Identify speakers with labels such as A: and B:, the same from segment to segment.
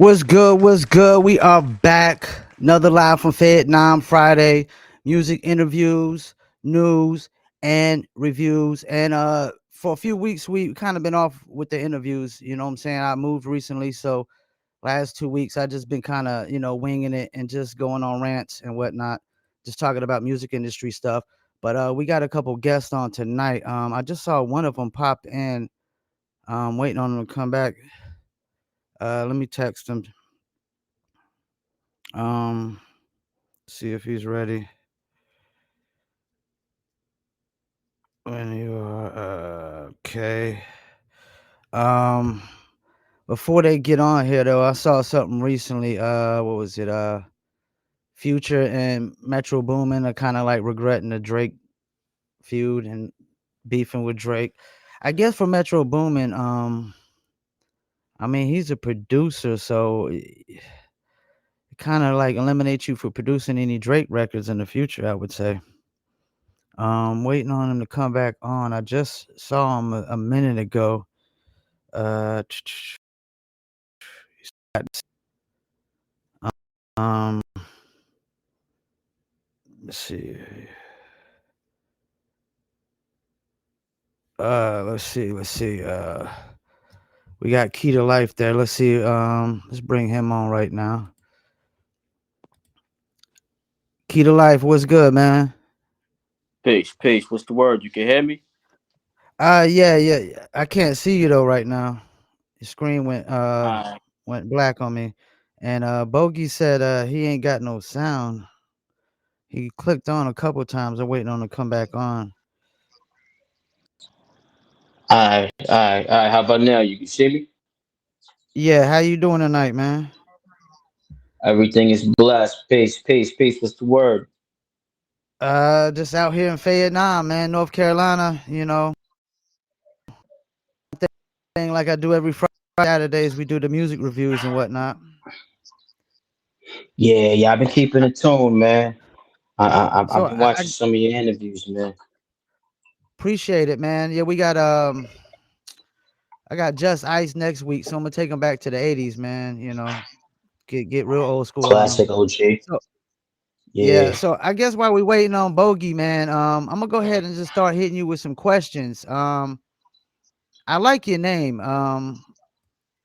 A: What's good? What's good? We are back. Another live from Fayettenam Friday. Music interviews, news, and reviews. And for a few weeks we kind of been off with the interviews. You know what I'm saying? I moved recently, so last 2 weeks I just been kind of, winging it and just going on rants and whatnot, just talking about music industry stuff. But we got a couple guests on tonight. I just saw one of them pop in. Waiting on them to come back. Let me text him. Um, See if he's ready. When you are okay. Um, Before they get on here though, I saw something recently. What was it? Future and Metro Boomin are kind of like regretting the Drake feud and beefing with Drake. I guess for Metro Boomin, I mean he's a producer, so it kind of like eliminates you for producing any Drake records in the future. I would say. Waiting on him to come back on. I just saw him a minute ago. Uh, um, let's see. Let's see. We got Keytalife there. Let's see. Let's bring him on right now. Keytalife, what's good, man?
B: Peace, peace. What's the word? You can hear me?
A: Yeah. I can't see you though right now. Your screen
B: Alright.
A: went black on me. And Bogey said he ain't got no sound. He clicked on a couple times. I'm waiting on him to come back on.
B: Alright. How about now? You can see me?
A: Yeah, how you doing tonight, man?
B: Everything is blessed. Peace. What's the word?
A: Just out here in Fayettenam, man, North Carolina. Thing like I do every Friday. Saturdays we do the music reviews and whatnot.
B: Yeah. I've been keeping it tuned, man. I've
A: So
B: been
A: I
B: watching some of your interviews, man.
A: appreciate it, man. Yeah, we got I got Just Ice next week, so I'm gonna take him back to the '80s, man. Get real old school on him.
B: Classic OG.
A: So yeah,
B: Yeah.
A: so I guess while we waiting on Bogey, man, I'm gonna go ahead and just start hitting you with some questions. I like your name.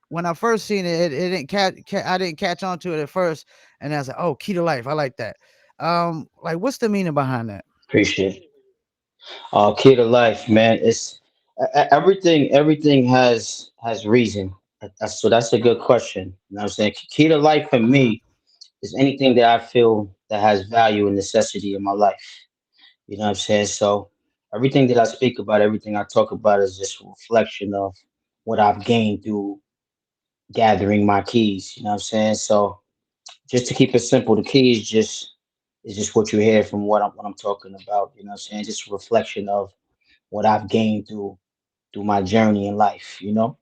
A: When I first seen it, it didn't I didn't catch on to it at first, and I was like, oh, Key to Life, I like that. Like, what's the meaning behind that?
B: Appreciate it. Key to life, man. It's everything. Everything has reason. That's a good question. You know what I'm saying? Key to life for
A: Hmm.
B: me is anything that I feel that has value and necessity in my life. You know what I'm saying? So everything that I speak about, everything I talk about is just a reflection of what I've gained through gathering my keys. You know what I'm saying? So just to keep it simple, the keys just is just what you hear from what I'm talking about. You know what I'm saying? Just a reflection of what I've gained through my journey in life, you know?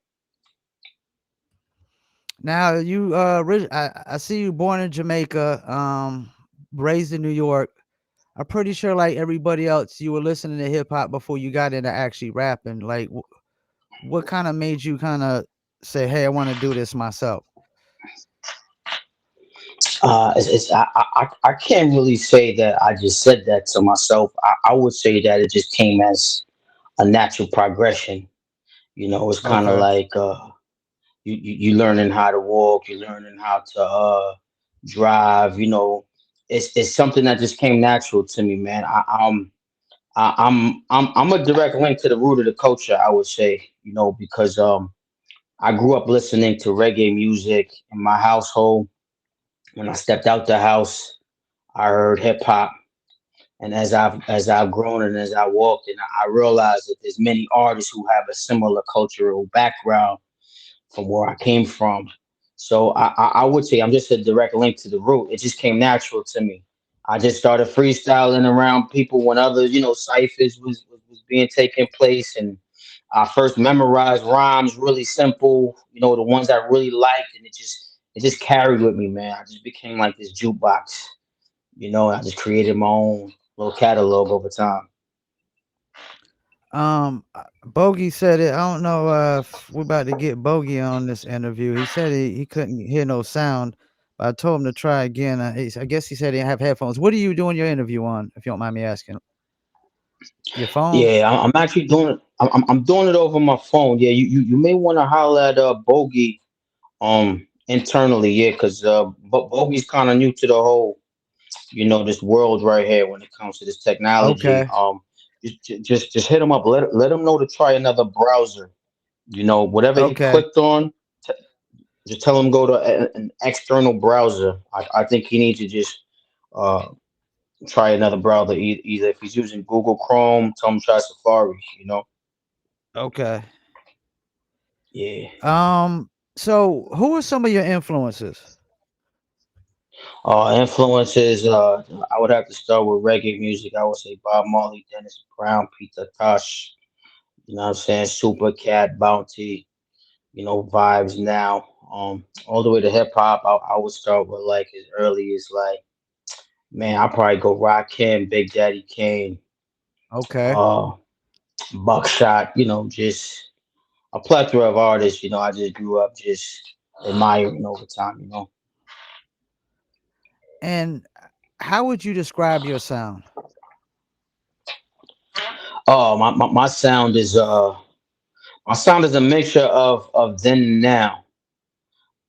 A: Now you I see you born in Jamaica, raised in New York. I'm pretty sure, like everybody else, you were listening to hip hop before you got into actually rapping. Like, what kind of made you kind of say, "Hey, I want to do this myself"?
B: I can't really say that I just said that to myself. I would say that it just came as a natural progression. You know, it's kind of
A: Okay.
B: like you learning how to walk, you learning how to drive. You know, it's something that just came natural to me, man. I'm a direct link to the root of the culture. I would say, you know, because I grew up listening to reggae music in my household. When I stepped out the house, I heard hip hop. And as I've grown and as I walked, and I realized that there's many artists who have a similar cultural background from where I came from. So I would say I'm just a direct link to the root. It just came natural to me. I just started freestyling around people when other, ciphers was being taken place, and I first memorized rhymes really simple, the ones I really liked, and it just carried with me, man. I just became like this jukebox, I just created my own little catalog over time.
A: Bogey said it. I don't know if we're about to get Bogey on this interview. He said he couldn't hear no sound. But I told him to try again. I guess he said he didn't have headphones. What are you doing your interview on, if you don't mind me asking? Your phone?
B: Yeah, I'm actually doing it. I'm doing it over my phone. Yeah, you may want to holler at Bogey internally. Yeah, because Bogey's kind of new to the whole, this world right here when it comes to this technology.
A: Okay.
B: Just hit him up. Let him know to try another browser. Whatever he
A: Okay.
B: clicked on, t- just tell him go to an external browser. I think he needs to just uh try another browser. Either if he's using Google Chrome, tell him try Safari.
A: Okay.
B: Yeah.
A: So who are some of your influences?
B: Influences. I would have to start with reggae music. I would say Bob Marley, Dennis Brown, Peter Tosh. You know what I'm saying? Super Cat, Bounty. Vibes now. All the way to hip hop. I would start with like as early as like, man, I probably go Rakim, Big Daddy Kane,
A: Okay.
B: uh, Buckshot. Just a plethora of artists. I just grew up just admiring over time.
A: And how would you describe your sound?
B: Oh, my sound is a mixture of then and now.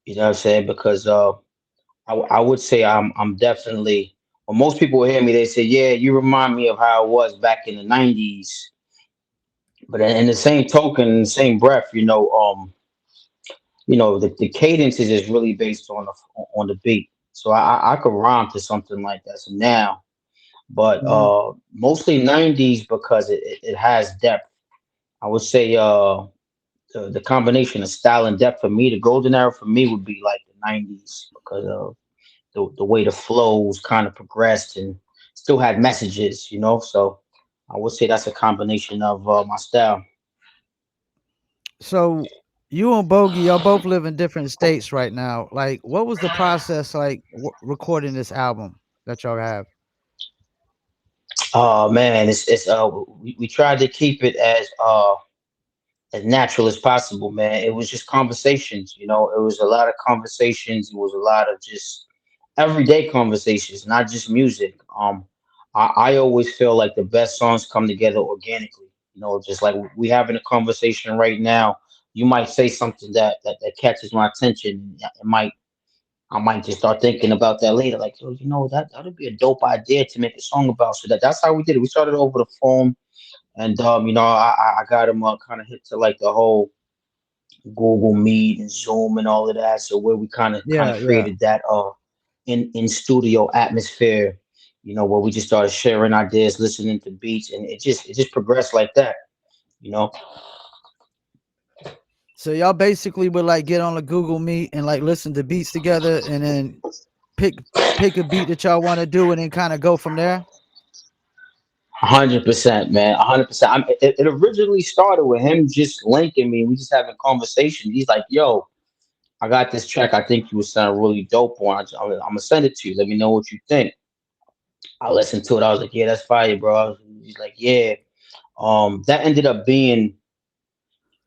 B: You know what I'm saying? Because I would say I'm definitely. When most people hear me, they say, "Yeah, you remind me of how I was back in the '90s." But in the same token, in the same breath, the cadence is just really based on the beat. So I could rhyme to something like that. So now, but
A: Mhm.
B: mostly '90s because it has depth. I would say the combination of style and depth for me, the golden era for me would be like the '90s because of the way the flows kind of progressed and still had messages. So I would say that's a combination of my style.
A: So you and Bogey, y'all both live in different states right now. Like, what was the process like recording this album that y'all have?
B: Oh man, we tried to keep it as natural as possible, man. It was just conversations. It was a lot of conversations. It was a lot of just everyday conversations, not just music. I always feel like the best songs come together organically. Just like we having a conversation right now. You might say something that catches my attention. I might just start thinking about that later. Like, yo, that'd be a dope idea to make a song about. So that's how we did it. We started over the phone, and I got him kind of hit to like the whole Google Meet and Zoom and all of that. So where we kind of
A: Yeah, yeah.
B: created that in studio atmosphere, where we just started sharing ideas, listening to beats, and it just progressed like that. You know,
A: So y'all basically would like get on a Google Meet and like listen to beats together, and then pick pick a beat that y'all want to do, and then kind of go from there.
B: 100%, man, 100%. It originally started with him just linking me. We just having conversation. He's like, "Yo, I got this track. I think you would sound really dope on. I'm gonna send it to you. Let me know what you think." I listened to it. I was like, "Yeah, that's fire, bro." He's like, "Yeah." That ended up being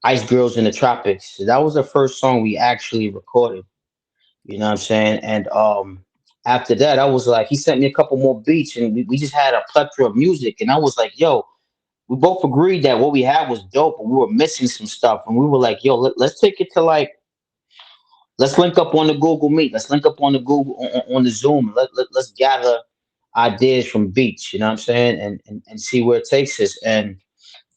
B: Ice Girls in the Tropics. That was the first song we actually recorded. You know what I'm saying? And after that, I was like, he sent me a couple more beats, and we just had a plethora of music. And I was like, "Yo." We both agreed that what we had was dope, but we were missing some stuff. And we were like, "Yo, let's take it to like, let's link up on the Google Meet. Let's link up on the Google on the Zoom. Let's gather ideas from beats. You know what I'm saying? And see where it takes us." And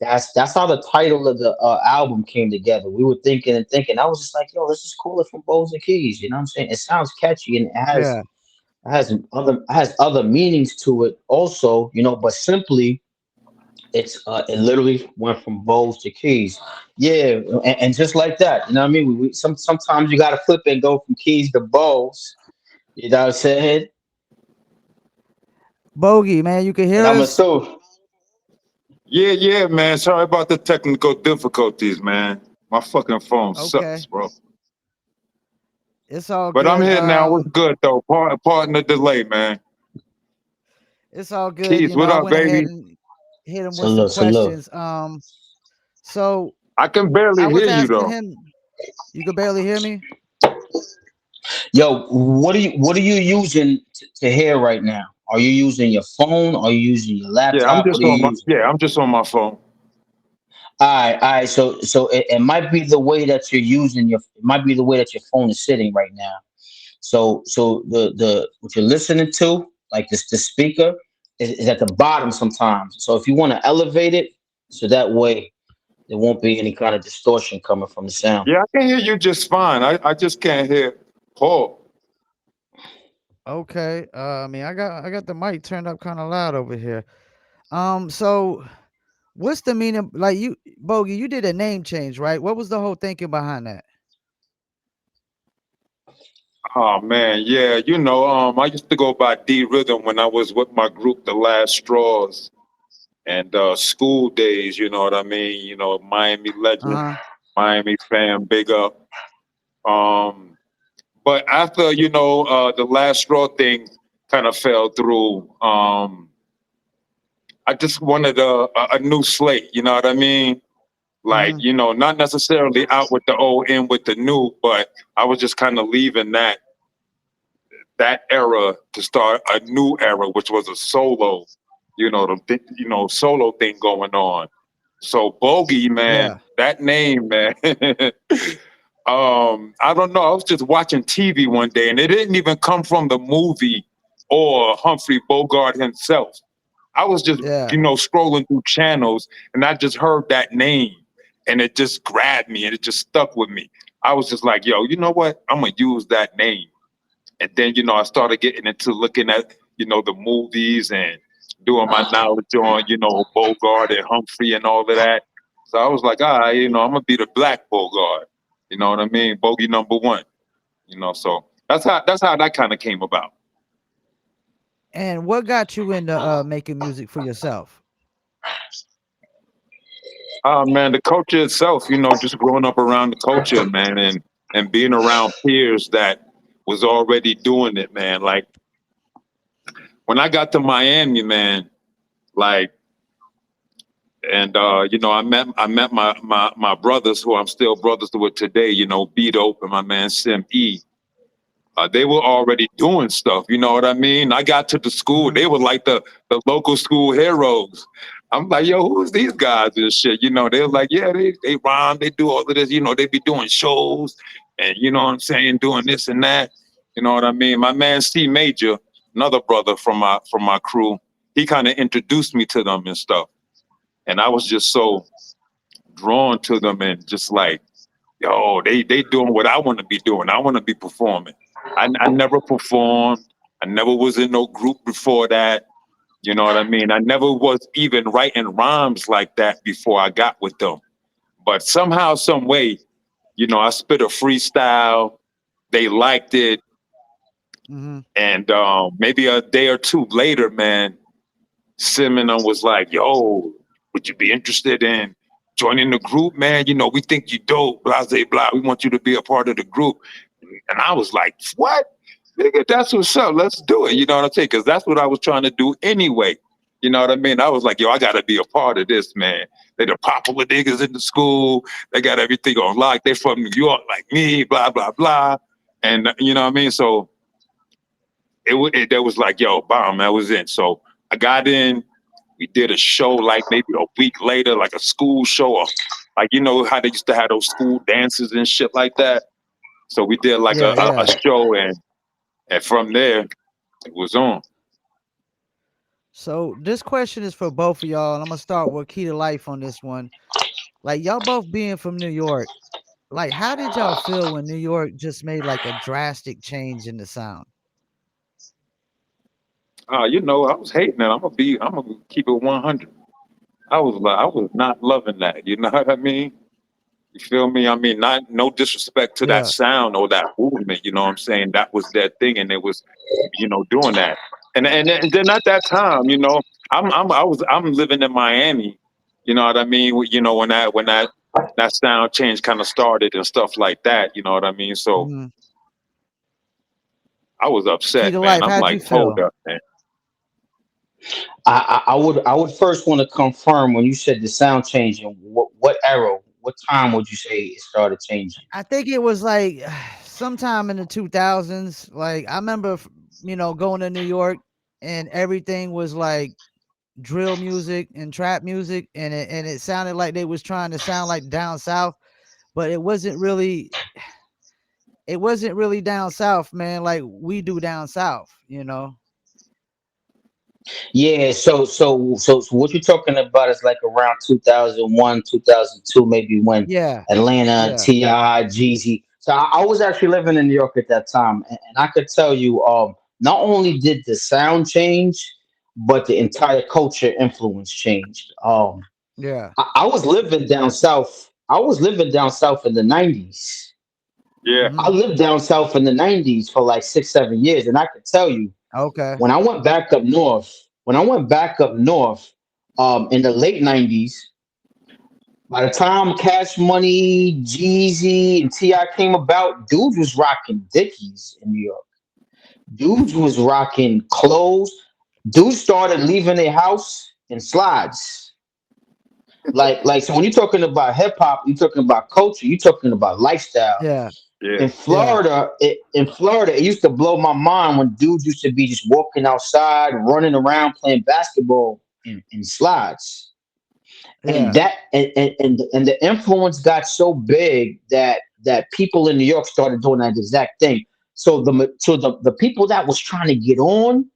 B: that's how the title of the album came together. We were thinking and thinking. I was just like, "Yo, let's just call it from Bowls and Keys." You know what I'm saying? It sounds catchy and it has
A: Yeah.
B: it has other meanings to it also. But simply it literally went from bowls to keys. Yeah, and just like that. You know what I mean? Sometimes you gotta flip and go from keys to bowls. You know what I'm saying?
A: Bogey, man, you can
B: And
A: hear
B: I'm
A: us?
B: assuming.
C: Yeah, yeah, man. Sorry about the technical difficulties, man. My fucking phone
A: Okay,
C: sucks, bro.
A: it's all
C: But I'm
A: good.
C: here now. What's good though? Pardon the delay, man.
A: It's all good.
C: Keith,
A: You know,
C: what
A: I
C: up,
A: went ahead
C: baby?
A: and hit him with some
B: Salute, salute.
A: questions. So
C: I can
A: I
C: barely
A: was
C: hear you
A: asking
C: though.
A: him. You could barely hear me.
B: Yo, what are you using to hear right now? Are you using your phone? Are you using your
C: Yeah, I'm
B: laptop? What
C: just
B: are
C: on
B: you
C: my
B: using?
C: yeah, I'm just on my phone.
B: All right. So it might be the way that you're using your. It might be the way that your phone is sitting right now. So the what you're listening to, like this, the speaker, is at the bottom sometimes. So if you want to elevate it, so that way there won't be any kind of distortion coming from the sound.
C: Yeah, I can hear you just fine. I just can't hear Paul.
A: Okay. I mean, I got the mic turned up kind of loud over here. So what's the meaning? Like you, Bogey, you did a name change, right? What was the whole thinking behind that?
C: Oh man, yeah. I used to go by D Rhythm when I was with my group, The Last Straws, and school days. You know what I mean? Miami
A: Uh
C: legend,
A: huh.
C: Miami fan, big up. Um, but after the Last Straw thing kind of fell through. I just wanted a new slate. You know what I mean? Like,
A: Mm-hmm.
C: not necessarily out with the old, in with the new, but I was just kind of leaving that era to start a new era, which was a solo, solo thing going on. So Bogey, man,
A: Yeah.
C: that name, man. I don't know. I was just watching TV one day, and it didn't even come from the movie or Humphrey Bogart himself. I was just,
A: Yeah.
C: scrolling through channels, and I just heard that name, and it just grabbed me, and it just stuck with me. I was just like, yo, you know what? I'm gonna use that name. And then, I started getting into looking at, the movies and doing my knowledge on, Bogart and Humphrey and all of that. So I was like, all right, I'm gonna be the black Bogart. You know what I mean? Bogey number one. So that's how that kind of came about.
A: And what got you into making music for yourself?
C: Man, the culture itself, just growing up around the culture, man, and being around peers that was already doing it, man. Like when I got to Miami, man, like and I met my brothers who I'm still brothers with today, Beat Ope and my man Sim E. They were already doing stuff, you know what I mean? I got to the school,
A: Mm-hmm.
C: they were like the local school heroes. I'm like, yo, who's these guys and shit? They were like, yeah, they rhyme, they do all of this, they be doing shows and you know what I'm saying, doing this and that. You know what I mean? My man C Major, another brother from my crew, he kind of introduced me to them and stuff. And I was just so drawn to them and just like, yo, they doing what I want to be doing. I want to be performing. I never performed. I never was in no group before that. You know what I mean? I never was even writing rhymes like that before I got with them. But somehow, some way, I spit a freestyle. They liked it,
A: Mm-hmm.
C: and maybe a day or two later, man, Simon was like, yo, would you be interested in joining the group, man? We think you dope, blah, blah, blah. We want you to be a part of the group. And I was like, what? Nigga, that's what's up. Let's do it. You know what I'm saying? Because that's what I was trying to do anyway. You know what I mean? I was like, yo, I got to be a part of this, man. They the popular niggas in the school. They got everything on lock. They from New York like me, blah, blah, blah. And you know what I mean? So that was like, yo, bomb, that was it. So I got in. We did a show like maybe a week later, like a school show, or like how they used to have those school dances and shit like that. So we did like
A: Yeah.
C: a
A: Yeah.
C: show, and from there it was on.
A: So this question is for both of y'all, and I'm gonna start with Key to Life on this one. Like y'all both being from New York, like how did y'all feel when New York just made like a drastic change in the sound?
C: I was hating it. I'm gonna keep it 100. I was not loving that. You know what I mean? You feel me? I mean, not no disrespect to that
A: Yeah.
C: sound or that movement. You know what I'm saying? That was their thing, and it was, doing that. And then at that time, I'm living in Miami. You know what I mean? When that sound change kind of started and stuff like that. You know what I mean? So
A: Mhm.
C: I was
A: Key
C: upset,
A: to
C: man.
A: Life,
C: I'm
A: how'd you
C: like, hold
A: feel?
C: up, man.
B: I would first want to confirm when you said the sound changing. What era? What time would you say it started changing?
A: I think it was like sometime in the 2000s. Like I remember, going to New York and everything was like drill music and trap music, and it sounded like they was trying to sound like down south, but it wasn't really down south, man, like we do down south.
B: Yeah, so what you're talking about is like around 2001, 2002, maybe when
A: Yeah,
B: Atlanta,
A: yeah,
B: T.I., Jeezy. So I was actually living in New York at that time, and I could tell you, not only did the sound change, but the entire culture influence changed.
A: yeah.
B: I was living down south. I was living down south in the 90s.
C: Yeah.
B: I
A: Mhm.
B: lived down south in the 90s for like 6, 7 years, and I could tell you
A: Okay.
B: when I went back up north, in the late 90s, by the time Cash Money, Jeezy, and T.I. came about, dudes was rocking Dickies in New York. Dudes was rocking clothes. Dudes started leaving their house in slides. Like so when you're talking about hip hop, you're talking about culture, you're talking about lifestyle.
A: Yeah,
C: Yeah.
B: In Florida, it used to blow my mind when dudes used to be just walking outside, running around, playing basketball in slides. And
A: yeah,
B: that and the influence got so big that people in New York started doing that exact thing. So the people that was trying to get on,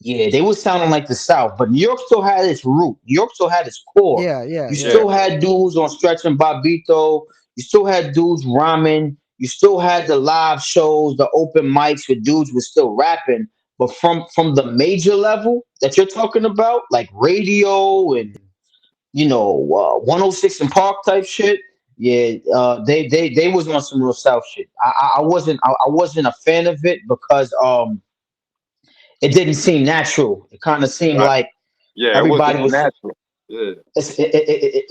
B: yeah, they was sounding like the South, but New York still had its root. New York still had its core.
A: yeah, yeah,
B: You
C: Yeah.
A: yeah,
B: still had dudes on Stretch and Bobito. You still had dudes rhyming. You still had the live shows, the open mics where dudes were still rapping. But from the major level that you're talking about, like radio and 106 and Park type shit, yeah, they was on some real South shit. I wasn't a fan of it because it didn't seem natural. It kind of seemed
C: Right.
B: like
C: Yeah. It
B: everybody
C: wasn't
B: was
C: natural. Yeah.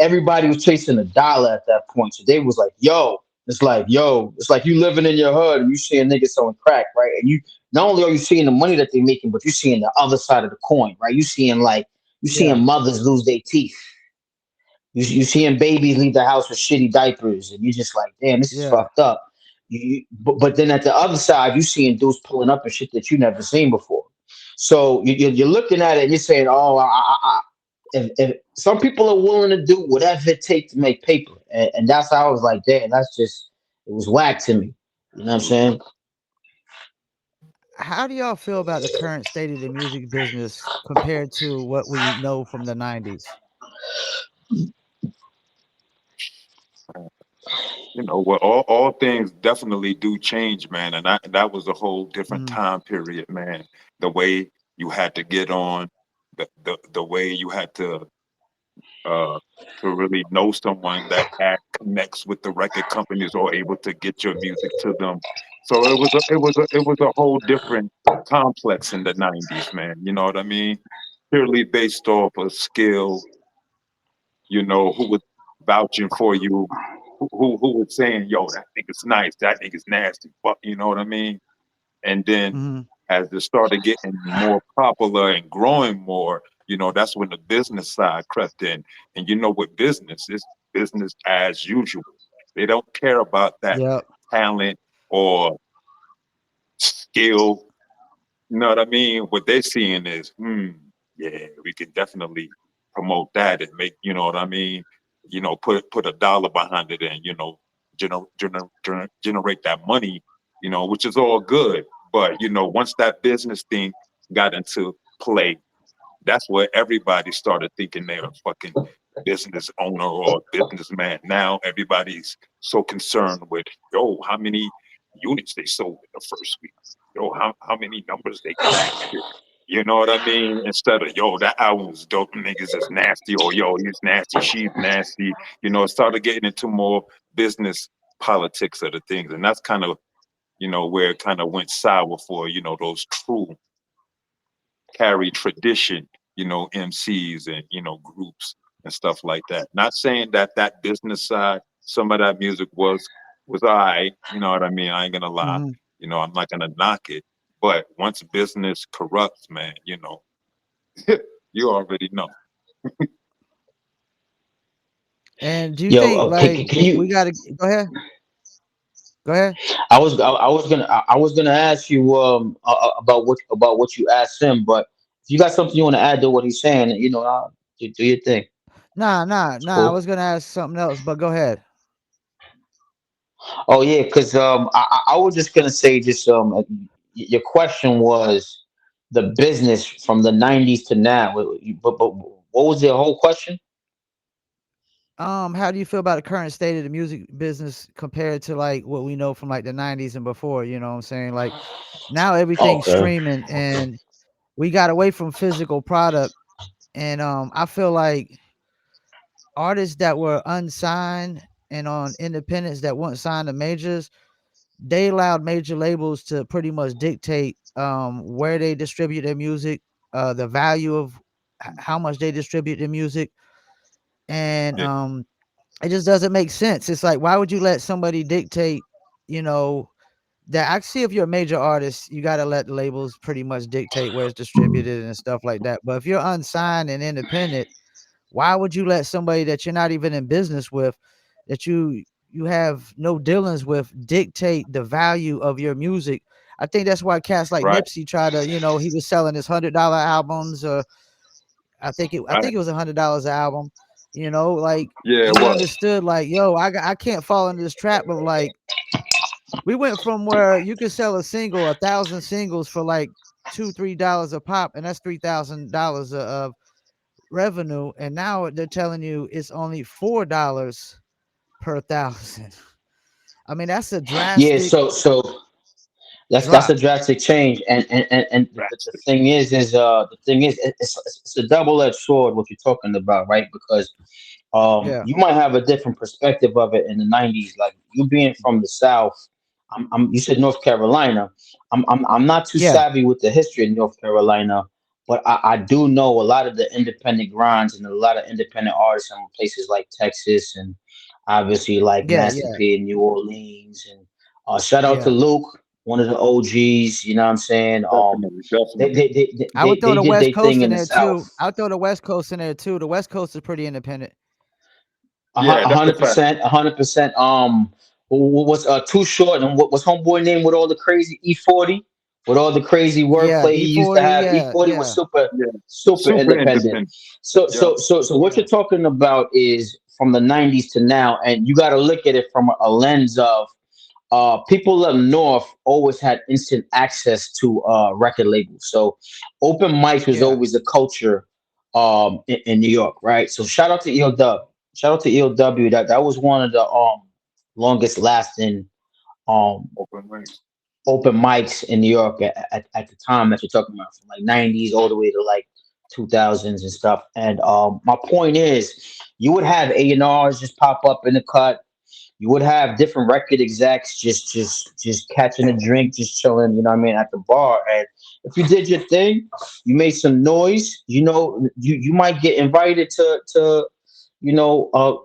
B: everybody was chasing a dollar at that point. So they was like, it's like you living in your hood and you seeing niggas selling crack, right? And you not only are you seeing the money that they're making, but you're seeing the other side of the coin, right? You
A: yeah,
B: seeing mothers lose their teeth. You seeing babies leave the house with shitty diapers, and you're just like, damn, this is
A: yeah.
B: fucked up. But then at the other side, you seeing dudes pulling up and shit that you never seen before. So you're looking at it and you're saying, oh, if some people are willing to do whatever it takes to make paper, and that's how I was like, damn, it was whack to me. You know what I'm saying?
A: How do y'all feel about the current state of the music business compared to what we know from the 90s?
C: Well, all things definitely do change, man, and that was a whole different
A: Mhm.
C: time period, man. The way you had to get on, the way you had uh to really know someone that had connects with the record companies or able to get your music to them. So it was a whole different complex in the '90s, man. You know what I mean? Purely based off of skill, who was vouching for you, who was saying, "Yo, that nigga's nice, that nigga's nasty," but you know what I mean. And then
A: Mhm.
C: as it started getting more popular and growing more, that's when the business side crept in. And what business is, business as usual. They don't care about that
A: Yep.
C: talent or skill. You know what I mean? What they're seeing is, yeah, we can definitely promote that and make, you know what I mean? Put a dollar behind it and, generate that money, which is all good. But, once that business thing got into play, that's where everybody started thinking they're a fucking business owner or businessman. Now everybody's so concerned with, yo, how many units they sold in the first week. Yo, how many numbers they cracked. You know what I mean? Instead of, yo, that album was dope, niggas is nasty, or yo, he's nasty, she's nasty. It started getting into more business politics of the things. And that's kind of, where it kind of went sour for, those true carry tradition, MCs and, groups and stuff like that. Not saying that that business side, some of that music was all right, you know what I mean? I ain't gonna lie,
A: Mhm.
C: I'm not gonna knock it. But once business corrupts, man, You already know.
A: And do you
B: Yo,
A: think like
B: can you?
A: we got to go ahead? Go ahead.
B: I was gonna ask you about what you asked him, but if you got something you want to add to what he's saying, do your thing. It's
A: Nah. I was
B: cool.
A: gonna ask something else, but go ahead.
B: Oh yeah, because I was just gonna say just your question was the business from the '90s to now, but what was your whole question?
A: How do you feel about the current state of the music business compared to like what we know from like the '90s and before? You know what I'm saying? Like now everything's
B: Okay.
A: streaming, and we got away from physical product. And I feel like artists that were unsigned and on independents that weren't signed to majors, they allowed major labels to pretty much dictate where they distribute their music, the value of how much they distribute their music, and
C: Yeah,
A: it just doesn't make sense. It's like, why would you let somebody dictate, you know, that I see if you're a major artist, you got to let the labels pretty much dictate where it's distributed and stuff like that. But if you're unsigned and independent, why would you let somebody that you're not even in business with, that you have no dealings with, dictate the value of your music? I think that's why cats like
C: right,
A: Nipsey try to, he was selling his $100 albums, or I
C: right.
A: think it was $100 an album. Like
C: Yeah, it
A: he
C: was.
A: understood, like, yo, I can't fall into this trap of like, we went from where you could sell a thousand singles for like $2-3 a pop, and that's $3,000 of revenue, and now they're telling you it's only $4 per thousand. I mean, that's a
B: Yeah,
A: drastic
B: so that's a
A: drop.
B: drastic change, and the
C: Drastic.
B: thing is it's a double edged sword what you're talking about, right? Because
A: Yeah,
B: you might have a different perspective of it in the '90s, like you being from the South. You said North Carolina. I'm not too
A: yeah,
B: savvy with the history of North Carolina, but I do know a lot of the independent grinds and a lot of independent artists in places like Texas and obviously like
A: yeah,
B: Master
A: yeah,
B: P in New Orleans. And shout out to
A: yeah.
B: Luke, one of the OGs. You know what I'm saying?
C: Definitely, definitely.
A: I would throw
B: They
A: the
B: did
A: West
B: their thing
A: Coast in
B: in the
A: there
B: South.
A: too. I would throw the West Coast in there too. The West Coast is pretty independent.
B: A
C: Yeah, that's a
B: hundred
C: fact.
B: percent, 100%. What's Too Short, and what's homeboy name with all the crazy E40, with all the crazy
A: Yeah,
B: wordplay he used to
A: E40.
B: have.
A: Yeah,
B: E40 was
A: yeah,
C: Yeah,
B: super
C: super
B: independent.
C: independent. Yep.
B: So what
A: yeah,
B: you're talking about is from the '90s to now, and you got to look at it from a lens of people up north always had instant access to record labels. So open mics was
A: yeah.
B: always a culture in New York, right? So shout out to ELW. Shout out to ELW. That was one of the longest lasting um
C: Open ranks.
B: open mics in New York at the time that you're talking about, from like '90s all the way to like 2000s and stuff. And my point is, you would have A&Rs just pop up in the cut. You would have different record execs just catching a drink, just chilling, you know what I mean, at the bar. And if you did your thing, you made some noise, you might get invited to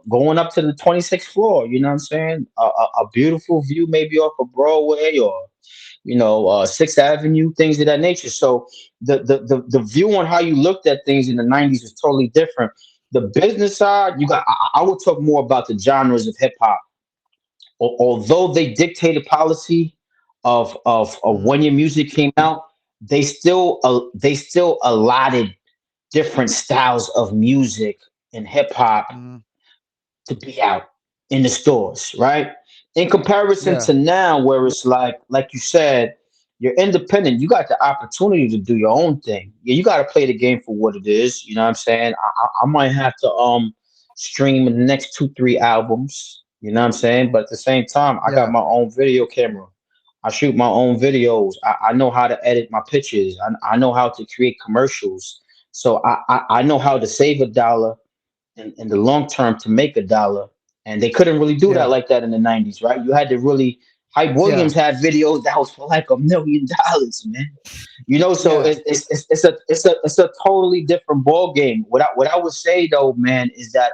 B: going up to the 26th floor, you know what I'm saying? A beautiful view maybe off of Broadway or Sixth Avenue, things of that nature. So the view on how you looked at things in the '90s is totally different. The business side, I would talk more about the genres of hip hop. Although they dictated policy of
A: Hmm.
B: when your music came out, they still allotted different styles of music in hip hop
A: Hmm.
B: to be out in the stores, right? In comparison
A: Yeah,
B: to now, where it's like you said, you're independent. You got the opportunity to do your own thing. Yeah, you got to play the game for what it is. You know what I'm saying? I might have to stream the next 2-3 albums. You know what I'm saying? But at the same time, I got
A: yeah,
B: my own video camera. I shoot my own videos. I know how to edit my pictures. I know how to create commercials. So I know how to save $1 in the long term to make $1. And they couldn't really do that
A: yeah,
B: like that in the '90s, right? You had to really. Hype
A: yeah,
B: Williams had videos that was for like $1 million, man. So
A: yeah,
B: it's a totally different ball game. What I would say though, man, is that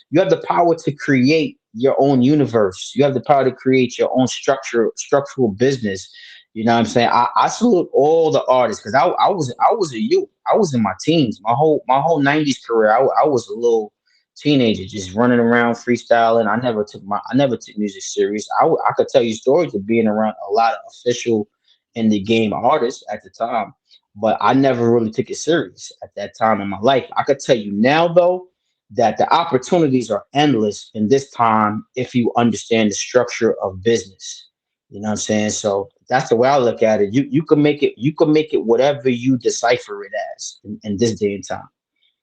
B: you have the power to create your own universe. You have the power to create your own structural business. You know what I'm saying? I salute all the artists because I was a youth. I was in my teens. My whole '90s career. I was a little teenager just running around freestyling. I never took music serious. I could tell you stories of being around a lot of official in the game artists at the time, but I never really took it serious at that time in my life. I could tell you now though that the opportunities are endless in this time if you understand the structure of business. You know what I'm saying? So that's the way I look at it. You can make it whatever you decipher it as in this day and time.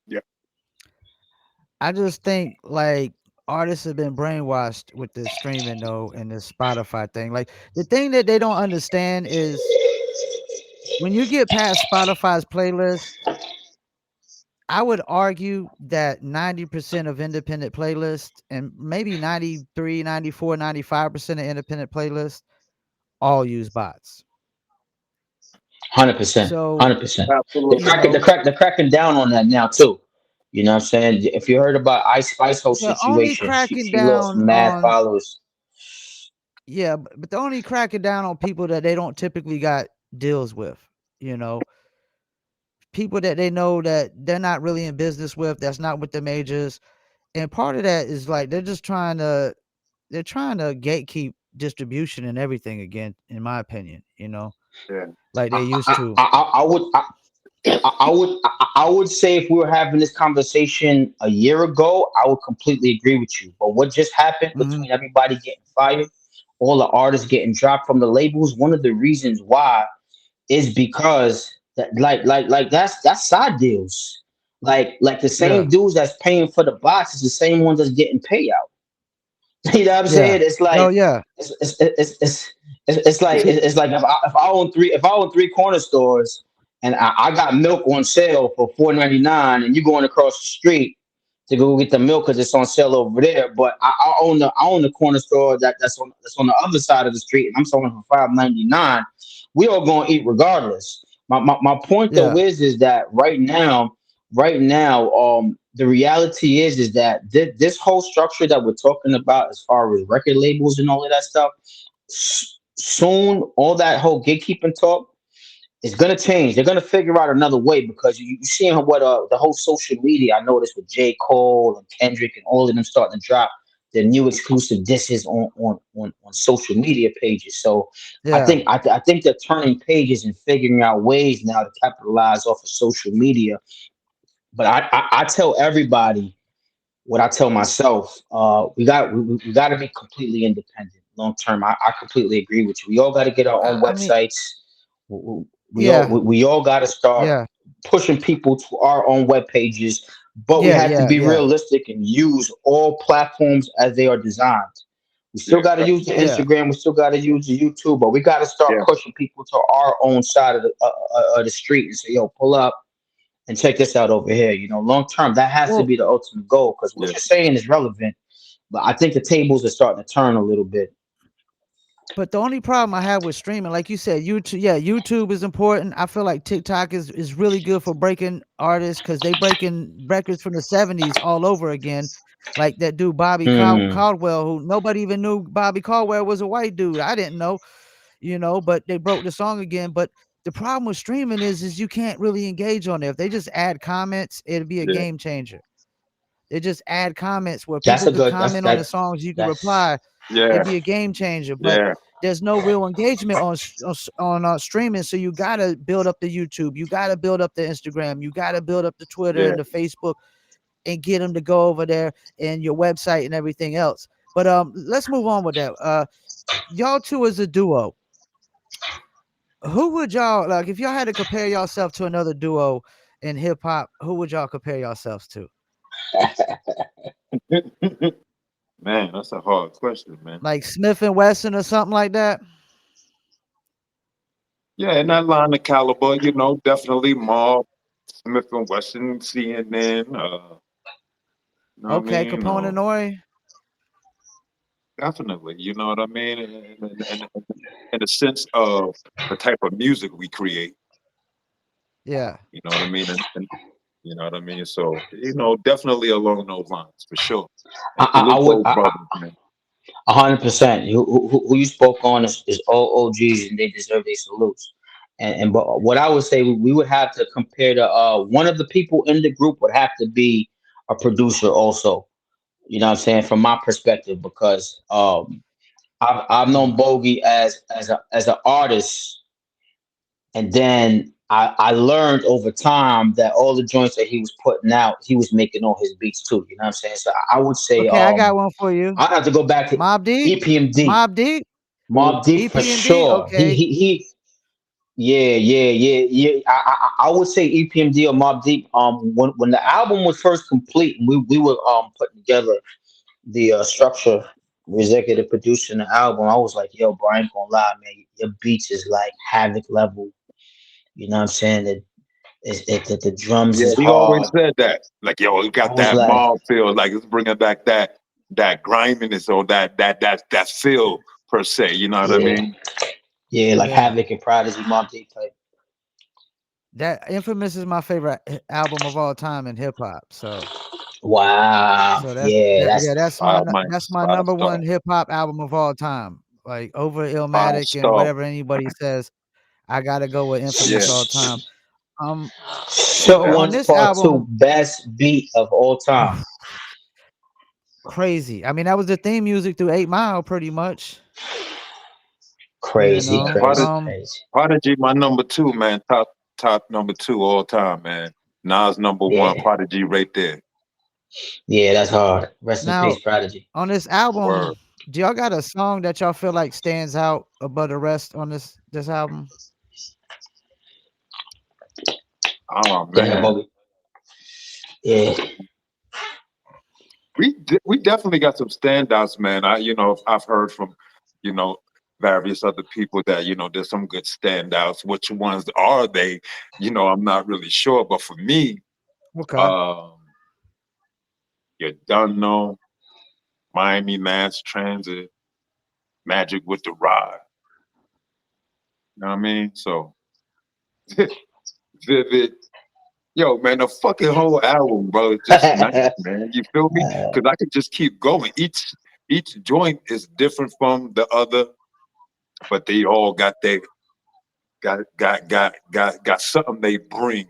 C: Yeah,
A: I just think like artists have been brainwashed with this streaming though and this Spotify thing. Like the thing that they don't understand is when you get past Spotify's playlist, I would argue that 90% of independent playlists and maybe 93, 94, 95% of independent playlists all use bots.
B: 100%,
A: So,
B: 100%. They're
C: absolutely.
A: you
B: cracking, they're,
A: know,
B: crack, they're cracking down on that now too. You know what I'm saying? If you heard about Ice Spice whole
A: they're only
B: situation, she
A: cracking
B: she lost
A: down
B: mad
A: on
B: followers.
A: yeah, but they're only cracking down on people that they don't typically got deals with, you know, people that they know that they're not really in business with, that's not with the majors. And part of that is like they're trying to gatekeep distribution and everything again, in my opinion, you know,
C: Yeah,
A: like
B: I,
A: they used
B: I,
A: to.
B: I, I I would I would say if we were having this conversation a year ago, I would completely agree with you. But what just happened
A: Mhm.
B: between everybody getting fired, all the artists getting dropped from the labels, one of the reasons why is because that like that's side deals. Like the
A: Yeah.
B: same dudes that's paying for the box is the same ones that's getting payout. You know what I'm
A: Yeah.
B: saying? It's
A: Oh,
B: like
A: yeah.
B: it's like if I own three corner stores and I got milk on sale for 4.99 and you going across the street to go get the milk because it's on sale over there, but I own the corner store that's on the other side of the street and I'm selling for 5.99. We all gonna eat regardless. My point though
A: Yeah.
B: is that right now, the reality is that this whole structure that we're talking about as far as record labels and all of that stuff, soon all that whole gatekeeping talk is gonna change. They're gonna figure out another way because you seeing what the whole social media. I noticed with J. Cole and Kendrick and all of them starting to drop their new exclusive disses on social media pages. So I
A: Yeah.
B: think I think they're turning pages and figuring out ways now to capitalize off of social media. But I tell everybody what I tell myself. We got to be completely independent long term. I completely agree with you. We all got to get our own
A: I mean,
B: websites.
A: yeah.
B: We all got to start
A: Yeah.
B: pushing people to our own web pages, but we
A: Yeah.
B: have to
A: Yeah.
B: be
A: Yeah.
B: realistic and use all platforms as they are designed. We still
C: yeah,
B: got to use the
A: Yeah.
B: Instagram. We still got to use the YouTube, but we got to start
C: yeah,
B: pushing people to our own side of the street and say, "Yo, pull up and check this out over here." Long term, that has to
A: Well,
B: be the ultimate goal because what
C: yeah.
B: you're saying is relevant, but I think the tables are starting to turn a little bit.
A: but the only problem I have with streaming, like you said, YouTube, yeah, YouTube is important. I feel like TikTok is really good for breaking artists because they breaking records from the '70s all over again. Like that dude Bobby
B: Mm,
A: Caldwell, who nobody even knew Bobby Caldwell was a white dude. I didn't know, but they broke the song again. But the problem with streaming is you can't really engage on there. If they just add comments, it'd be a
C: Yeah,
A: game changer. They just add comments where
B: that's
A: people
B: a
A: could
B: good.
A: comment on the songs, you could
B: That's
A: reply.
C: yeah,
A: It'd be a game changer, but
C: yeah,
A: there's no real engagement on streaming. So you gotta build up the YouTube, you gotta build up the Instagram, you gotta build up the Twitter
C: yeah.
A: and the Facebook, and get them to go over there and your website and everything else. But let's move on with that. Y'all two as a duo, who would y'all like if y'all had to compare yourself to another duo in hip hop? Who would y'all compare yourselves to?
C: Man, that's a hard question, man.
A: Like Smith and Wesson or something like that?
C: Yeah, in that line of caliber, definitely Mob, Smith and Wesson, CNN. You know what I
A: Okay,
C: mean?
A: Capone and Nori.
C: Definitely. You know what I mean? In the sense of the type of music we create.
A: Yeah.
C: You know what I mean? And you know what I mean? So, definitely along those lines for sure.
B: I,
C: And
B: I, I
C: salute
B: would
C: those brothers, man.
B: 100%. Who you spoke on is all OGs, and they deserve their salutes. And but what I would say, we would have to compare to one of the people in the group would have to be a producer also. You know what I'm saying? From my perspective, because I've known
A: Mm.
B: Bogey as an artist, and then I learned over time that all the joints that he was putting out, he was making all his beats too. You know what I'm saying? So I would say
A: Okay, I got one for you.
B: I have to go back to
A: Mob Deep?
B: EPMD.
A: Mob Deep?
C: Who?
B: Mob Deep for
A: EPMD?
B: sure.
A: Okay.
B: Yeah. I would say EPMD or Mob Deep. When the album was first complete, and we were putting together the structure, executive producing the album. I was like, yo, bro, I ain't gonna lie, man. Your beats is like Havoc level. You know what I'm saying? The drums
C: Yeah,
B: is
C: he always
B: hard.
C: said that. Like, yo, it
B: I
C: got
B: was
C: that
B: like,
C: mob feel. Like, it's bringing back that griminess or that feel per se. You know what I
B: yeah,
C: mean?
B: yeah, like
A: Yeah.
B: Havoc and Prodigy, Mob Deep type.
A: That Infamous is my favorite album of all time in hip hop.
B: Wow,
A: So
B: yeah,
A: yeah,
C: Five
A: that's
C: minds,
A: my
C: five
A: number
C: star,
A: one hip hop album of all time. Like over
C: five
A: Illmatic and
C: star.
A: whatever anybody says, I gotta go with Infamous
C: Yeah,
A: all time. Um,
B: Short
A: so on
C: definitely.
B: Ones
A: this
B: Part Two,
A: album,
B: best beat of all time.
A: crazy. I mean, that was the theme music through 8 Mile, pretty much. You
B: Crazy,
C: Man,
A: know,
B: crazy, crazy.
C: Prodigy, my number two, man. Top number two all time, man. Nas number one,
B: Yeah,
C: Prodigy right there.
B: yeah, that's hard. Rest in
A: now
B: peace, Prodigy.
A: on this album,
C: Word.
A: do y'all got a song that y'all feel like stands out above the rest on this album?
C: Oh
B: Go ahead,
C: man,
B: Bobby. Yeah,
C: we definitely got some standouts, man. I've heard from you know various other people that there's some good standouts. Which ones are they? I'm not really sure, but for me,
A: Okay.
C: um, you done know Miami Mass Transit, Magic with the Rod. You know what I mean? So Vivid. Yo, man, the fucking whole album, bro, is just nice, man. You feel me? Because I could just keep going. Each joint is different from the other, but they all got something they bring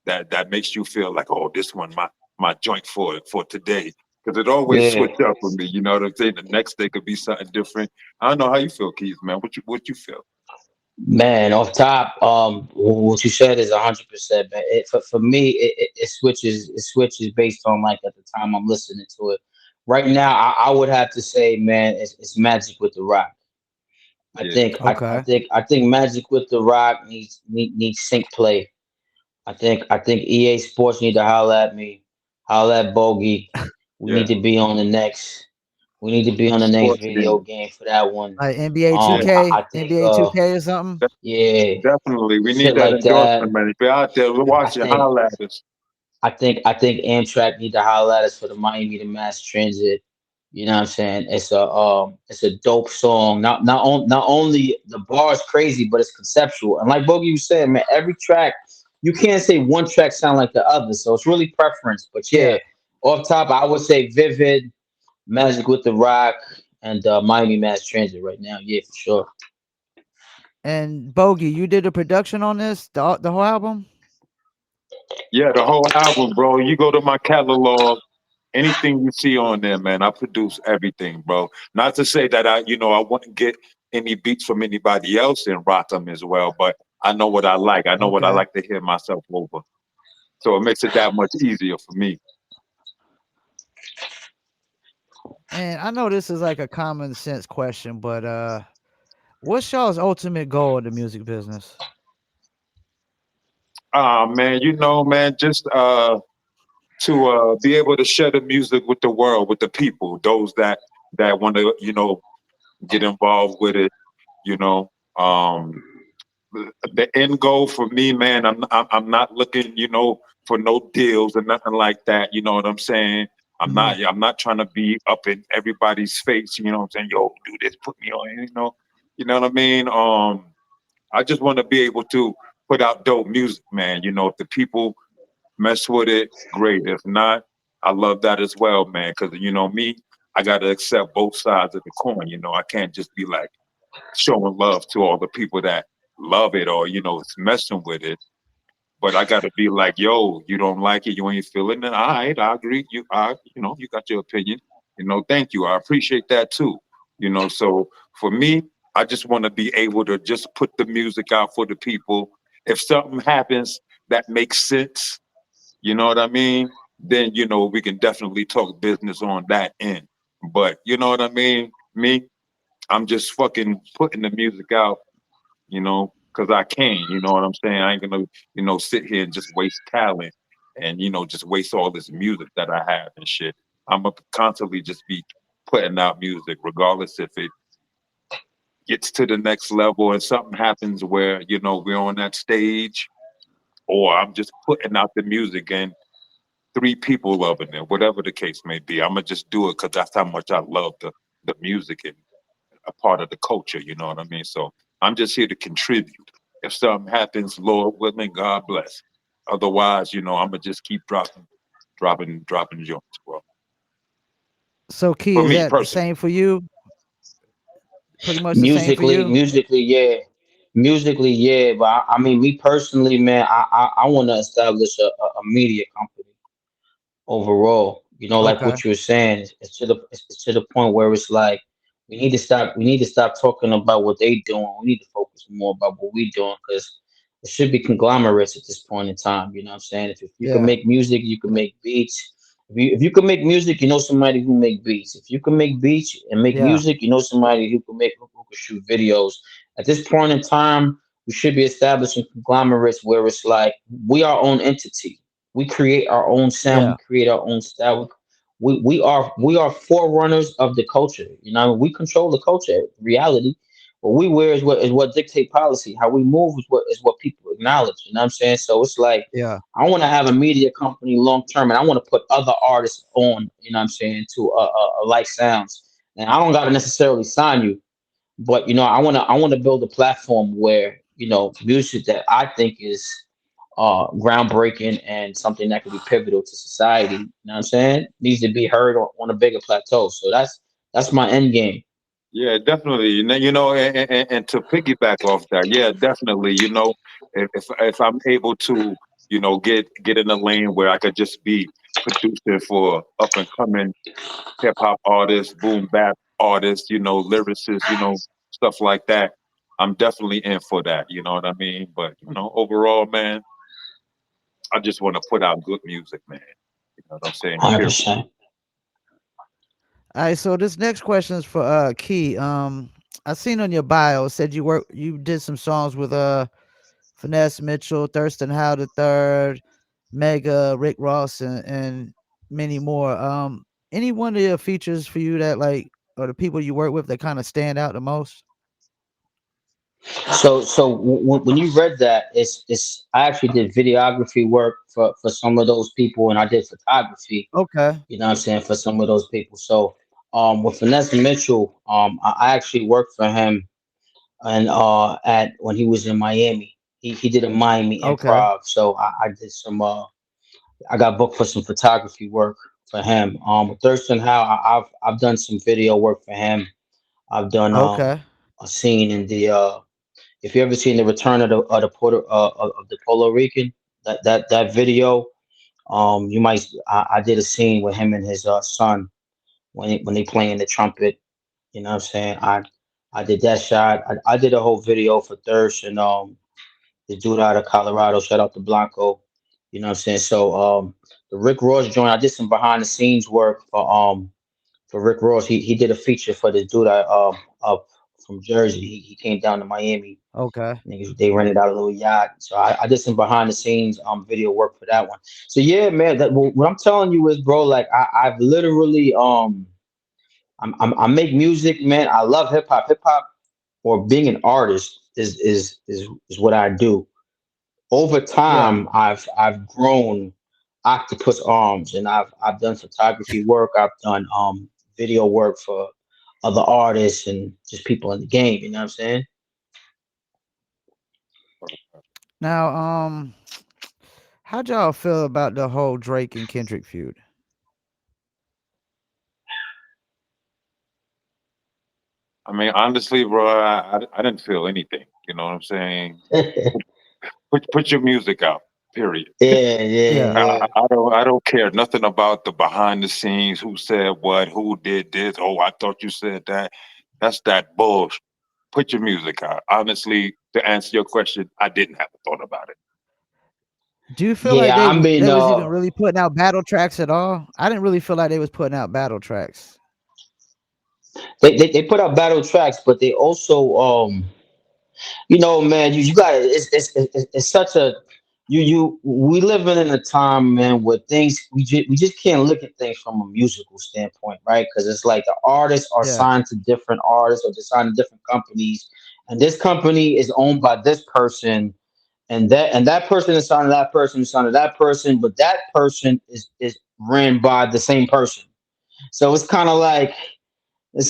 C: that makes you feel like, oh, this one my joint for today. Because it always
B: yeah.
C: switch up for me. You know what I'm saying? The next day could be something different. I don't know how you feel, Keith, man. What you feel?
B: Man, off top, what you said is 100%. Man, for me, it switches. It switches based on like at the time I'm listening to it. Right now, I would have to say, man, it's Magic with the Rock.
C: Yeah,
A: Okay.
B: I think Magic with the Rock needs sync play. I think EA Sports need to holler at me, holler at Bogey. We need
C: yeah.
B: to be on the next. We need to be on the next
C: Sports
B: video
C: game.
B: game for that one.
A: Like NBA
C: Yeah,
A: 2K,
B: I think
A: NBA 2K or something.
B: yeah,
C: definitely. We need
B: shit
C: that
B: like that.
C: endorsement, man. If you're out there, we're
B: I
C: watching
B: think
C: highlighters.
B: I think Amtrak need to holler at us for the Miami to Mass Transit. You know what I'm saying? It's a dope song. Not only the bar is crazy, but it's conceptual. And like Bogey was saying, man, every track you can't say one track sound like the other. So it's really preference. But yeah,
A: Yeah.
B: off top, I would say Vivid, Magic with the Rock, and Miami Mass Transit right now. Yeah, for sure.
A: And Bogey, you did the production on this, the whole album?
C: Yeah, the whole album, bro. You go to my catalog, anything you see on there, man, I produce everything, bro. Not to say that I wouldn't get any beats from anybody else and rock them as well, but I know what I like. I know what I
A: Okay.
C: like to hear myself over. So it makes it that much easier for me.
A: And I know this is like a common sense question, but what's y'all's ultimate goal in the music business?
C: Man, man, just to be able to share the music with the world, with the people, those that want to, get involved with it, you know. The end goal for me, man, I'm not looking, for no deals or nothing like that. You know what I'm saying?
A: Mhm.
C: I'm not trying to be up in everybody's face. You know what I'm saying? Yo, do this, put me on. You know what I mean? I just want to be able to put out dope music, man. If the people mess with it, great. If not, I love that as well, man. Because me, I gotta accept both sides of the coin. I can't just be like showing love to all the people that love it or it's messing with it. But I got to be like, yo, you don't like it, you ain't feeling it. All right, I agree. You got your opinion. Thank you. I appreciate that too. So for me, I just want to be able to just put the music out for the people. If something happens that makes sense, you know what I mean? Then we can definitely talk business on that end. But you know what I mean? Me, I'm just fucking putting the music out because I can, you know what I'm saying? I ain't gonna, sit here and just waste talent and, just waste all this music that I have and shit. I'm gonna constantly just be putting out music, regardless if it gets to the next level and something happens where, we're on that stage, or I'm just putting out the music and three people loving it, whatever the case may be. I'm gonna just do it because that's how much I love the music and a part of the culture, you know what I mean? So I'm just here to contribute. If something happens, Lord willing, God bless. Otherwise, I'm gonna just keep dropping joints, bro.
A: So, Key,
C: For
A: is
C: me
A: that the
C: personally.
A: same for you? Pretty much the same for
B: Musically,
A: you?
B: musically, yeah, musically, yeah. But I mean, me personally, man, I want to establish a media company overall. Like
A: Okay.
B: what you were saying, it's to the point where it's like we need to stop talking about what they doing. We need to focus more about what we doing because it should be conglomerates at this point in time. You know what I'm saying? If you can
A: Yeah.
B: make music, you can make beats. If you can make music, you know somebody who make beats. If you can make beats and make
A: Yeah.
B: music, you know somebody who can shoot videos. At this point in time, we should be establishing conglomerates where it's like we are our own entity. We create our own sound. We
A: Yeah.
B: create our own style. We are forerunners of the culture. We control the culture. Reality, what we wear is what dictate policy. How we move is what people acknowledge. You know what I'm saying? So it's like
A: Yeah.
B: I want to have a media company long term, and I want to put other artists on. You know what I'm saying? To like sounds, and I don't got to necessarily sign you, but I want to build a platform where music that I think is groundbreaking and something that could be pivotal to society. You know what I'm saying? Needs to be heard on a bigger plateau. So that's my end game.
C: Yeah, definitely. And to piggyback off that, yeah, definitely. If I'm able to, get in a lane where I could just be producing for up and coming hip hop artists, boom bap artists, lyricists, stuff like that. I'm definitely in for that. You know what I mean? But overall, man, I just want to put out good music, man. You know what I'm saying?
B: one Hundred
C: Period.
B: percent.
A: All right. So this next question is for Key. I seen on your bio said you did some songs with Finesse Mitchell, Thurston Howe the third, Mega, Rick Ross, and many more. Any one of your features for you that like, or the people you work with that kind of stand out the most?
B: So when you read that, it's I actually did videography work for some of those people, and I did photography.
A: Okay.
B: You know what I'm saying, for some of those people. So with Finesse Mitchell, I actually worked for him and at when he was in Miami. He did a Miami
A: Okay.
B: improv. So I did some I got booked for some photography work for him. With Thurston Howe, I've done some video work for him. I've done
A: Okay.
B: a scene in the if you ever seen the return of the Puerto Rican, that video, you might I did a scene with him and his son when they playing the trumpet. You know what I'm saying? I did that shot. I did a whole video for Thirst and the dude out of Colorado. Shout out to Blanco. You know what I'm saying? So the Rick Ross joint, I did some behind the scenes work for Rick Ross. He did a feature for this dude up from Jersey. He came down to Miami.
A: Okay.
B: Niggas, they rented out a little yacht. So I did some behind the scenes video work for that one. So yeah, man, what I'm telling you is, bro, like I've literally I make music, man. I love hip hop. Hip hop or being an artist is what I do. Over
A: Yeah.
B: time, I've grown Octopus Arms, and I've done photography work. I've done video work for other artists and just people in the game. You know what I'm saying?
A: Now, how'd y'all feel about the whole Drake and Kendrick feud?
C: I mean, honestly, bro, I didn't feel anything. You know what I'm saying?
B: Yeah,
C: Put your music out. Period.
B: yeah,
A: Yeah.
B: yeah.
C: I don't care nothing about the behind the scenes, who said what, who did this. Oh, I thought you said that. That's that bullshit. Put your music out. Honestly, to answer your question, I didn't have a thought about it.
A: Do you feel like
B: Yeah, I mean,
A: they was even really putting out battle tracks at all? I didn't really feel like they was putting out battle tracks.
B: they put out battle tracks, but they also man, you got it's such a we living in a time, man, where things we just can't look at things from a musical standpoint, right? Because it's like the artists are
A: Yeah.
B: signed to different artists or they're signed to different companies, and this company is owned by this person, and that person is signed to that person, is signed to that person, but that person is ran by the same person. So it's like,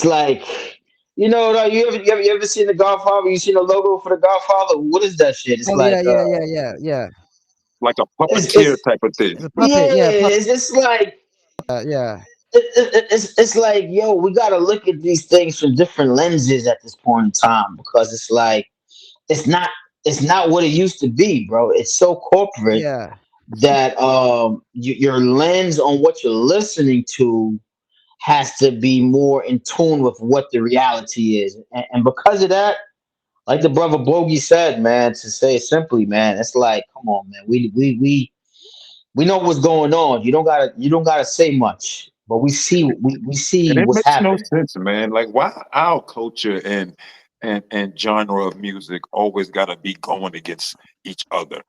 B: like, you ever seen the Godfather? You seen the logo for the Godfather? What is that shit? It's
A: Oh,
B: like
A: yeah, yeah, yeah, yeah, yeah.
C: Like a puppeteer
B: it's
C: type of thing.
A: It's a
B: yeah,
A: puppet. Yeah,
B: it's just like
A: yeah.
B: it's like, yo, we gotta look at these things from different lenses at this point in time, because it's like it's not it's not what it used to be, bro. It's so corporate
A: Yeah.
B: that your lens on what you're listening to has to be more in tune with what the reality is, and because of that, like the brother Bogey said, man, to say it simply, man, it's like, come on, man, we know what's going on. You don't gotta say much, but we
C: And
B: see
C: it
B: what's
C: makes no
B: happening.
C: sense, man. Like, why our culture and genre of music always got to be going against each other?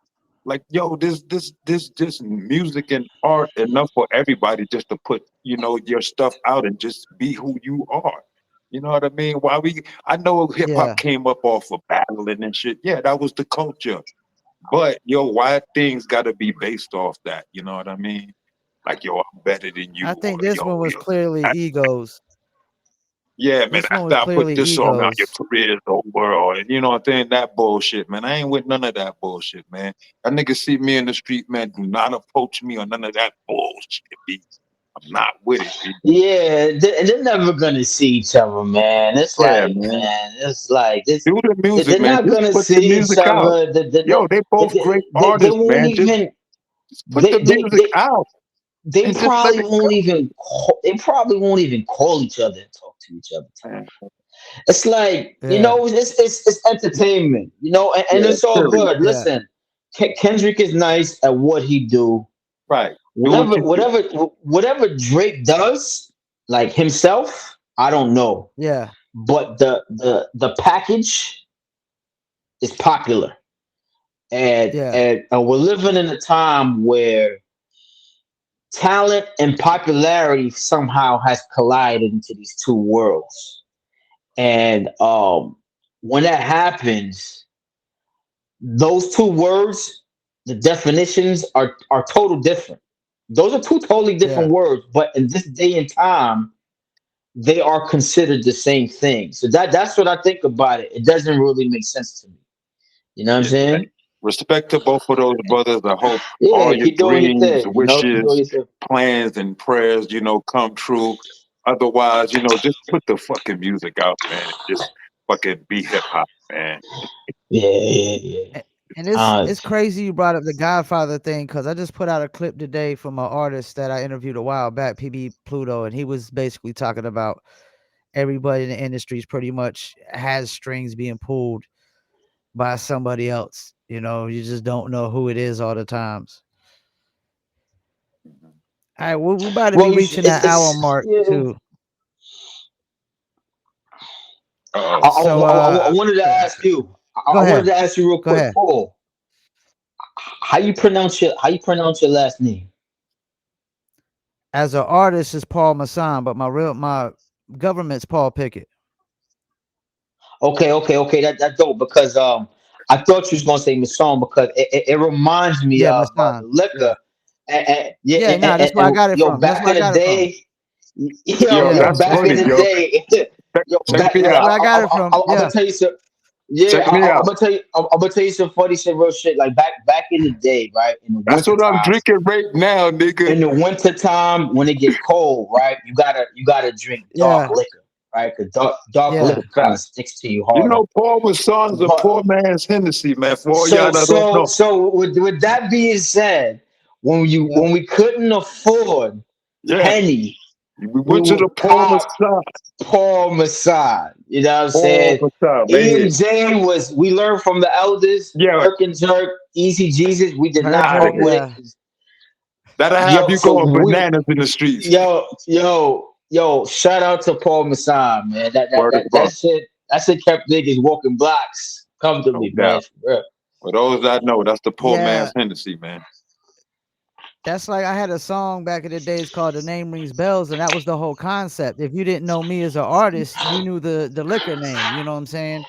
C: Like, yo, this just music and art enough for everybody just to put, your stuff out and just be who you are. You know what I mean? Why we? I know hip hop
A: Yeah.
C: came up off of battling and shit. Yeah, that was the culture. But yo, why things got to be based off that? You know what I mean? Like, yo, I'm better than you,
A: I
C: or
A: think this one was
C: yo,
A: clearly egos.
C: yeah, man.
A: This one
C: After
A: was
C: I put
A: clearly
C: this song out, your
A: egos.
C: career is over, or you know what I'm saying? That bullshit, man. I ain't with none of that bullshit, man. That nigga see me in the street, man. Do not approach me or none of that bullshit, B. I'm not with it, B.
B: Yeah, they're never gonna see each other, man. It's
C: Yeah,
B: like,
C: man.
B: man, it's like this.
C: Do the music,
B: They're
C: man.
B: not
C: Just
B: gonna
C: put the
B: see each
C: music out.
B: other.
C: Yo, they both great
B: They
C: artists,
B: won't
C: man.
B: even.
C: Just put the
B: They they
C: music
B: they
C: out
B: they
C: and just let
B: probably
C: it
B: won't even. They probably won't even call each other and talk to each other.
C: go, man.
B: It's like,
A: Yeah.
B: it's entertainment, and
C: Yeah,
B: it's all
C: period.
B: good.
A: Yeah.
B: Listen, Kendrick is nice at what he do.
C: Right. Do what
B: Whatever,
C: you do.
B: whatever, whatever Drake does, like himself, I don't know,
A: Yeah.
B: but the package is popular, and
A: Yeah.
B: and we're living in a time where talent and popularity somehow has collided into these two worlds, and when that happens, those two words, the definitions are total different. Those are two totally different
A: Yeah.
B: words, but in this day and time, they are considered the same thing. So that's what I think about it. It doesn't really make sense to me. You know what I'm
C: Yeah. Hey,
B: saying?
C: respect to both of those brothers. I hope all
B: Yeah,
C: your
B: keep doing your
C: dreams,
B: thing. Keep doing
C: wishes,
B: your thing.
C: plans, and prayers, come true. Otherwise, just put the fucking music out, man. And just fucking be hip hop, man.
B: Yeah, yeah, yeah.
A: A- And it's crazy you brought up the Godfather thing because I just put out a clip today from an artist that I interviewed a while back, PB Pluto, and he was basically talking about everybody in the industries pretty much has strings being pulled by somebody else. You just don't know who it is all the times. All right, we're about to be
B: Well,
A: reaching that hour mark
B: yeah.
A: too.
C: Uh
B: I,
C: oh.
B: I,
A: So
B: I wanted to ask you.
A: go
B: I wanted
A: ahead.
B: to ask you real
A: Go
B: quick,
A: ahead.
B: Paul. How you pronounce your last name?
A: As an artist is Paul Masson, but my government's Paul Pickett.
B: Okay. That's dope, because I thought you was gonna say Masson, because it reminds me
A: Yeah,
B: of the
A: Masson. Yeah.
B: liquor, and yeah,
A: Yeah, nah, that's where I got it
B: yo,
A: from. That's
B: back
A: where
B: in
A: I
B: the
A: got it from.
B: day, yo,
C: Yo,
A: Yeah.
B: yo,
C: that's
B: back in
C: funny,
B: the
C: yo.
B: day,
C: Check,
B: yo,
C: check
B: back,
C: me
A: That's
C: out.
A: where I got it from.
B: I'm gonna
A: Yeah.
B: tell you some. Yeah,
C: Check me
B: I'm
C: out.
B: gonna tell you. I'm gonna tell you some funny shit, real shit. Like back in the day, right, in the
C: That's
B: winter
C: what I'm
B: time.
C: drinking right now, nigga.
B: In the winter time, when it get cold, right, you gotta drink dark
A: Yeah.
B: liquor. right? Because dark
A: Yeah.
B: liquor kind of sticks to you
C: You
B: harder.
C: know, Paul was son's a
B: But
C: poor man's Hennessy, man. For all y'all
B: so
C: that don't
B: so
C: know.
B: so with that being said,
A: Yeah.
B: when we couldn't afford
C: Yeah.
B: Henny,
C: We
B: we
C: went to the
B: would
C: Paul
B: pop
C: Masson.
B: Paul Masson. You know what I'm
C: Paul
B: saying?
C: Masson,
B: E and
C: man.
B: J was we learned from the elders,
C: Yeah,
B: Herc and Jerk, Easy Jesus. We did not
C: out of
B: fuck
A: Herbert,
C: here.
B: with it.
A: yeah.
B: 'Cause,
C: That'll have
B: yo,
C: you
B: so
C: going
B: we
C: bananas in the streets.
B: yo, shout out to Paul Masson, man.
C: Word is bond.
B: That shit kept niggas walking blocks
C: No
B: comfortably, man.
C: doubt.
B: For real.
C: For those that know, that's the poor man's
A: Yeah.
C: Hennessy, man.
A: That's like I had a song back in the days called "The Name Rings Bells," and that was the whole concept. If you didn't know me as an artist, you knew the liquor name. You know what I'm saying?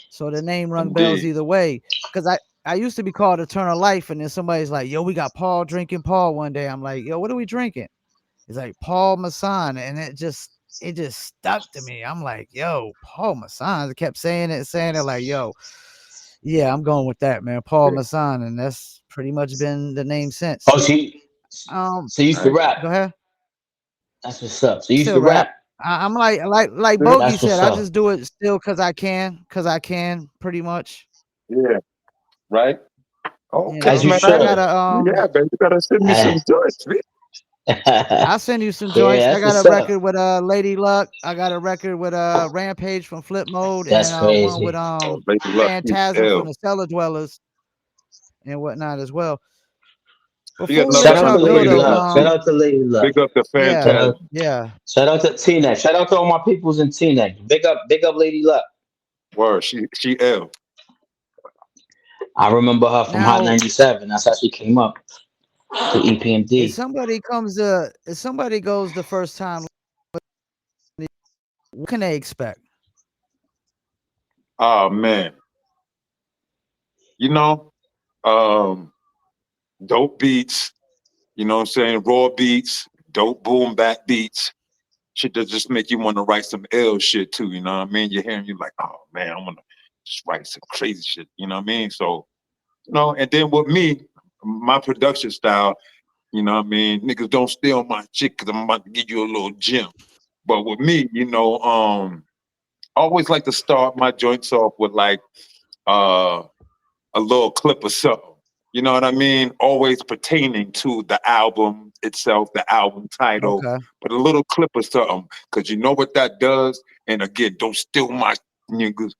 A: So the name rung bells
C: Indeed.
A: either way. Because I used to be called Eternal Life, and then somebody's like, "Yo, we got Paul drinking Paul one day." I'm like, "Yo, what are we drinking?" It's like Paul Masson, and it just stuck to me. I'm like, "Yo, Paul Masson." I kept saying it. Like, "Yo, yeah, I'm going with that, man, Paul
C: Yeah.
A: Masson," and that's pretty much been the name since.
B: Oh,
A: Um,
B: so you used to
C: Right.
B: rap.
A: go ahead.
B: That's what's up. So
A: I
B: you used
A: still
B: to
A: rap.
B: rap.
A: I'm like
C: See?
A: Bogey
B: That's
A: said.
B: what's
A: I
B: up.
A: just do it still because I can, pretty much.
C: Yeah. Right.
A: You
C: Okay,
B: As
A: know,
B: you
C: man.
A: but I
B: should.
A: gotta
C: Yeah, man. You gotta send me
B: Eh.
C: some joints, man.
A: I'll send you some
B: Yeah,
A: joints. I
B: that's
A: got a
B: what's up.
A: record with Lady Luck. I got a record with Rampage from Flip Mode, and
B: That's
A: one with
B: crazy.
C: Oh, Lady Luck, she's
A: Phantasm from
C: ill.
A: the Cellar Dwellers and whatnot as well.
C: She
A: Before we
C: another
B: Shout
A: let
B: out
A: y'all
B: to
A: go
B: Lady
C: underrated
A: though,
B: Luck. Shout
C: MC.
B: out to Lady Luck.
C: Big up the
B: Shout
A: yeah,
B: out,
C: Phantasm.
A: yeah.
B: shout out to T-Neck. Shout out to all my peoples in T-Neck. Big up Lady Luck.
C: Word, she ill.
B: I remember her from Hot
A: Now,
B: 97. That's how she came up to
A: if
B: EPMD.
A: somebody goes the first time, what can they expect?
C: Oh man. You know, um, dope beats, you know what I'm saying? Raw beats, dope boom back beats. Shit that just make you want to write some ill shit too, you know what I mean? You're hearing you like, oh man, I want to just write some crazy shit, you know what I mean? So, you know, and then with me, my production style, you know what I mean? Niggas don't steal my shit because I'm about to give you a little gem. But with me, you know, I always like to start my joints off with like uh a little clip of something. You know what I mean? Always pertaining to the album itself, the album title,
A: Okay,
C: but a little clip of something. Cause you know what that does? And again, don't steal my niggas.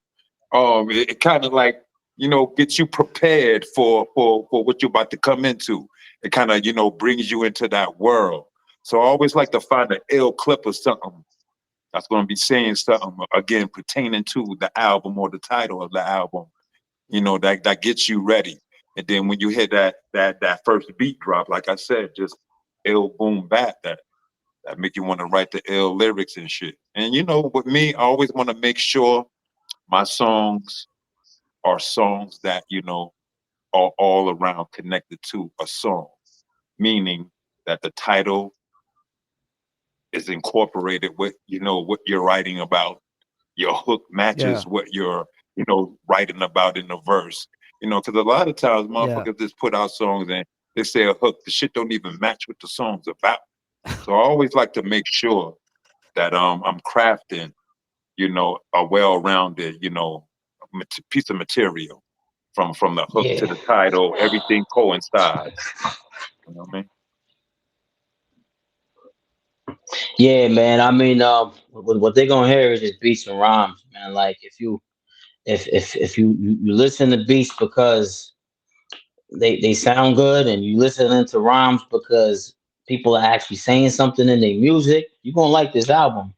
C: It kind of like, you know, gets you prepared for what you're about to come into. It kind of, you know, brings you into that world. So I always like to find an ill clip of something that's gonna be saying something again pertaining to the album or the title of the album, you know, that gets you ready. And then when you hit that first beat drop, like I said, just ill boom bat that make you want to write the ill lyrics and shit. And you know, with me, I always want to make sure my songs are songs that, you know, are all around connected to a song. Meaning that the title is incorporated with, you know, what you're writing about. Your hook
A: yeah,
C: matches what you're, you know, writing about in the verse. You know, because a lot of times
A: yeah.
C: motherfuckers just put out songs and they say a hook, the shit don't even match what the song's about. So I always like to make sure that I'm crafting, you know, a well-rounded, you know, piece of material from the hook to
B: Yeah.
C: the title, everything coincides. You know what I mean?
B: Yeah, man. I mean, what they're gonna hear is just beats and rhymes, man. Like if you listen to beats because they sound good, and you listening to rhymes because people are actually saying something in their music, you're gonna like this album.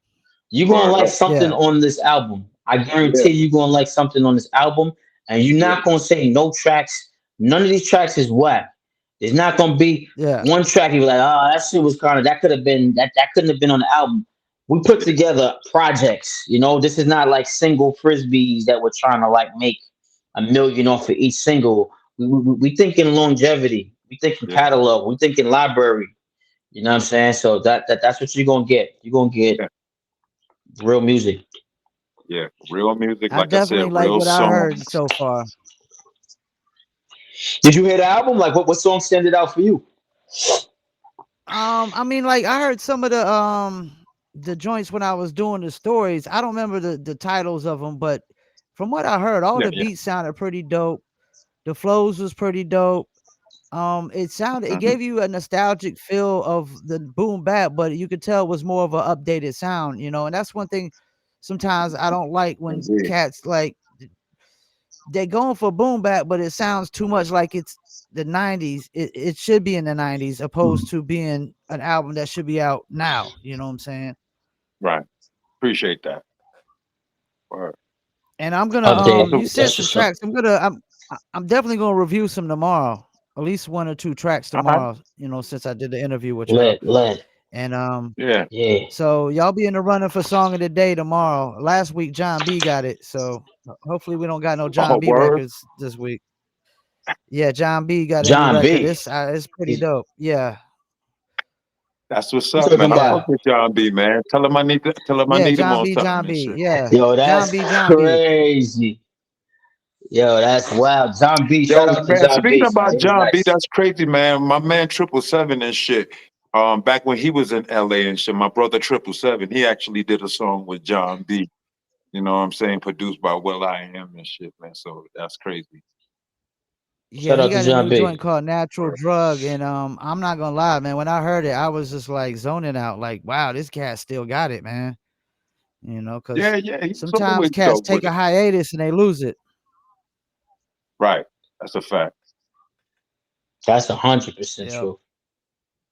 B: You're gonna
C: Word
B: like
C: up.
B: something
A: Yeah,
B: on this album. I
C: Yeah,
B: guarantee you're gonna like something on this album, and you're
C: yeah,
B: not gonna say no tracks. None of these tracks is whack. There's not gonna be
A: yeah,
B: one track you're like, oh, that shit was kind of that could have been that couldn't have been on the album. We put
C: yeah,
B: together projects. You know, this is not like single frisbees that we're trying to like make a million off of each single. We thinking longevity. We thinking
C: yeah,
B: catalog. We thinking library. You know what I'm saying? So that's what you're gonna get. You're gonna get
C: yeah,
B: real music.
C: yeah. Real music,
A: I
C: like I said,
A: definitely like
C: real
A: what I heard
C: songs.
A: so far.
B: Did you hear the album? Like what song standed out for you?
A: I mean, like I heard some of the the joints when I was doing the stories. I don't remember the titles of them, but from what I heard, all
C: Yeah,
A: the
C: yeah.
A: beats sounded pretty dope. The flows was pretty dope. It
C: Hmm.
A: gave you a nostalgic feel of the boom bap, but you could tell it was more of an updated sound, and that's one thing sometimes I don't like when
C: Indeed.
A: cats like they're going for boom bap, but it sounds too much like it's the 90s. It should be in the 90s opposed to being an album that should be out now. You know what I'm saying?
C: Right. Appreciate that. Word.
A: And I'm gonna
B: Update.
A: you said
B: That's
A: some
B: what's up.
A: tracks. I'm definitely gonna review some tomorrow. At least one or two tracks
C: All right.
A: tomorrow, since I did the interview with y'all.
B: Lit.
A: And
C: Yeah.
B: Yeah.
A: so y'all be in the running for song of the day tomorrow. Last week John B got it. So hopefully we don't got no John
C: Oh,
A: B
C: word.
A: records this week. Yeah, John B got a new
B: John
A: record.
B: B.
A: It's pretty
B: He's
A: dope. Yeah.
C: That's what's
B: you
C: up,
B: talking
C: man. I fuck
B: about?
C: with John B, man. Tell him I
A: Yeah,
C: need him on something
A: John
C: and
A: B.
C: shit.
A: Yeah.
B: Yo,
A: John
B: that's
A: B. John B.
B: crazy. Yo, that's wild. John B.
C: Yo,
B: Shout out to
C: man,
B: John
C: speaking
B: B, man.
C: about
B: He's
C: John B,
B: nice.
C: that's crazy, man. My man 777 and shit. Back when he was in LA and shit, my brother 777, he actually did a song with John B. You know what I'm saying? Produced by Will I Am and shit, man. So that's crazy.
A: Yeah,
B: Shout
A: he
B: out to
A: got a
B: John
A: new
B: B.
A: joint called Natural
C: Word.
A: Drug. And I'm not gonna lie, man. When I heard it, I was just like zoning out, like, wow, this cat still got it, man. Because
C: Yeah, yeah, he was
A: sometimes
C: always
A: cats
C: dope
A: take
C: with
A: a
C: it.
A: hiatus and they lose it.
C: Right. That's a fact.
B: That's 100%
A: Yep.
B: true.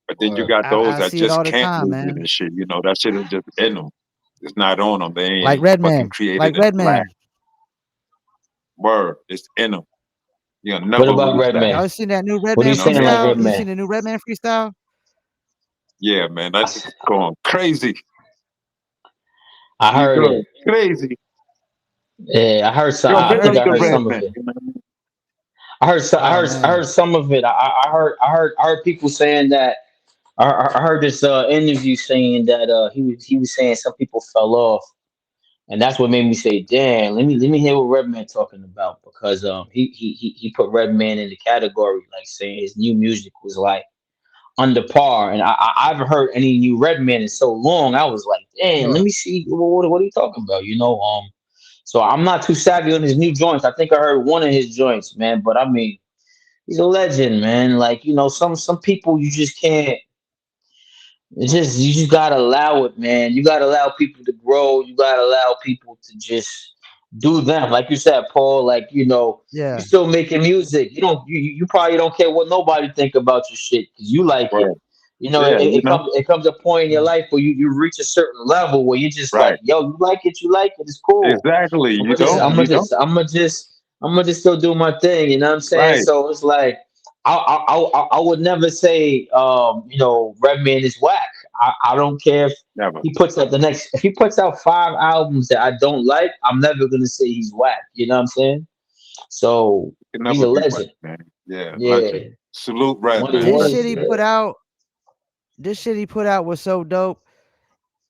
C: But then you
B: Word.
C: got those
A: I
C: that
A: see it
C: just
A: all the
C: can't
A: time,
C: lose it
A: man.
C: and shit. You know, that shit is just in them. It's not on them. They
A: Like
C: ain't fucking
A: Redman. Like
C: created in the lab.
A: Redman.
C: Word. It's in them. You'll
B: What
C: never
B: about
C: lose that.
B: Redman?
A: Y'all seen that new
B: What are you
A: Redman
C: You know what I
B: saying
C: mean?
B: like
A: freestyle? You
B: Redman?
A: seen the new Redman freestyle?
C: Yeah, man.
B: I,
C: That
B: s-
C: nigga's going crazy.
B: I
C: You
B: heard
C: good.
B: it.
C: Crazy.
B: Yeah, I heard some.
C: Yo,
A: I
B: I think
A: heard
C: very
B: I
A: it.
C: good
B: heard
A: He
B: some of
C: Redman.
B: it.
C: You know what I mean?
A: Oh
B: I heard
A: man.
B: some of it. I heard people saying that. I heard this interview saying that he was saying some people fell off, and that's what made me say, "Damn, let me hear what Redman talking about," because he put Redman in the category like saying his new music was like under par, and I haven't heard any new Redman in so long. I was like, "Damn, let
A: Yeah.
B: me see what are you talking about?" So I'm not too savvy on his new joints. I think I heard one of his joints, man, but I mean, he's a legend, man. Like some people you just can't. It's just you just gotta allow it, man. You gotta allow people to grow. You gotta allow people to just do them. Like you said, Paul. Like you
A: Yeah.
B: still making music. You probably don't care what nobody think about your shit because you like it.
C: Word.
B: It,
C: Yeah, you
B: it
C: know?
B: comes it comes a point in your
A: Yeah.
B: life where you reach a certain level where you're just like,
C: Right.
B: yo, you like it, it's cool.
C: Exactly.
B: I'm
C: You
B: gonna just,
C: don't.
A: Yeah.
B: I'm gonna
C: You don't.
B: just, I'm gonna just, I'm gonna just still do my thing. You know what I'm saying?
C: Right.
B: So it's like, I would never say, Redman is whack. I don't care if
C: Never.
B: if he puts out 5 albums that I don't like, I'm never gonna say he's whack. You know what I'm saying? So
C: Can
B: he's
C: never
B: a
C: be wet,
B: legend.
C: man. Yeah,
B: Yeah,
C: legend. Salute
B: Muddy
C: Redman,
A: This
C: man.
A: shit
B: Waters.
A: he
B: Yeah.
A: put out, this shit he put out was so dope.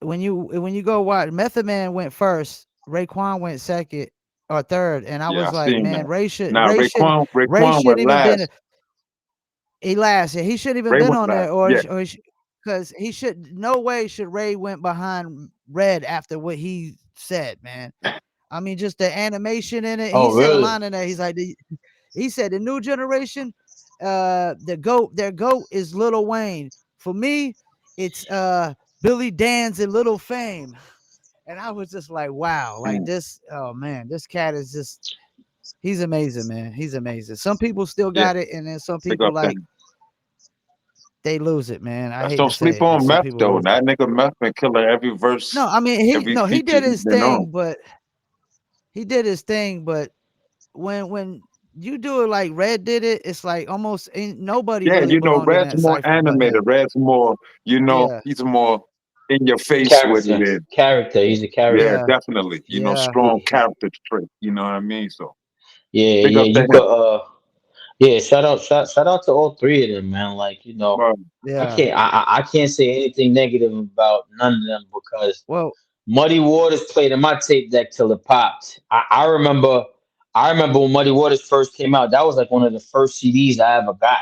A: When you go watch, Method Man went first, Raekwon went second or third, and I
C: Yeah, I
A: was like,
C: seen
A: man,
C: that. Now
A: Ray
C: Raekwon
A: shouldn't
C: went
A: even been
C: last.
A: he last. Yeah, he shouldn't even
C: Ray
A: been
C: went
A: on
C: last.
A: there,
C: Yeah.
A: because he should no way should Ray went behind Red after what he said, man. I mean, just the animation in it. He
B: Oh,
A: said a
B: really?
A: line in there. He said the new generation, their goat is Lil Wayne. For me, it's Billy Dan's and Little Fame. And I was just like, wow, like
C: Mm.
A: this. Oh man, this cat is just he's amazing, man. He's amazing. Some people still
C: Yeah.
A: got it, and then some
C: Big
A: people
C: up to
A: like
C: him.
A: they lose it, man. I
C: Let's
A: hate
C: don't
A: to say
C: sleep
A: it, but
C: on
A: some
C: Meth
A: people
C: though.
A: lose it.
C: That nigga Meth been killing every
A: No,
C: verse,
A: I mean
C: every
A: he
C: feature
A: did
C: he's
A: his
C: been on.
A: thing, but he did his thing, but when you do it like Red did it, it's like almost ain't nobody
C: Yeah,
A: really
C: you know,
A: belong in
C: Red's
A: that
C: more
A: cipher but
C: animated.
A: him.
C: Red's more,
A: Yeah,
C: he's more in your face with it.
B: Character,
C: And
B: character. He's a
C: yeah,
B: character.
A: yeah,
C: definitely.
A: yeah,
C: Strong
B: He,
C: character trait. You know what I mean? So big
B: yeah.
C: up to
B: You
C: him.
B: could, yeah. Shout out to all three of them, man. Like
C: Well,
A: yeah.
B: I can't say anything negative about none of them because
A: Well,
B: Muddy Waters played in my tape deck till it popped. I remember when Muddy Waters first came out. That was like one of the first CDs I ever got.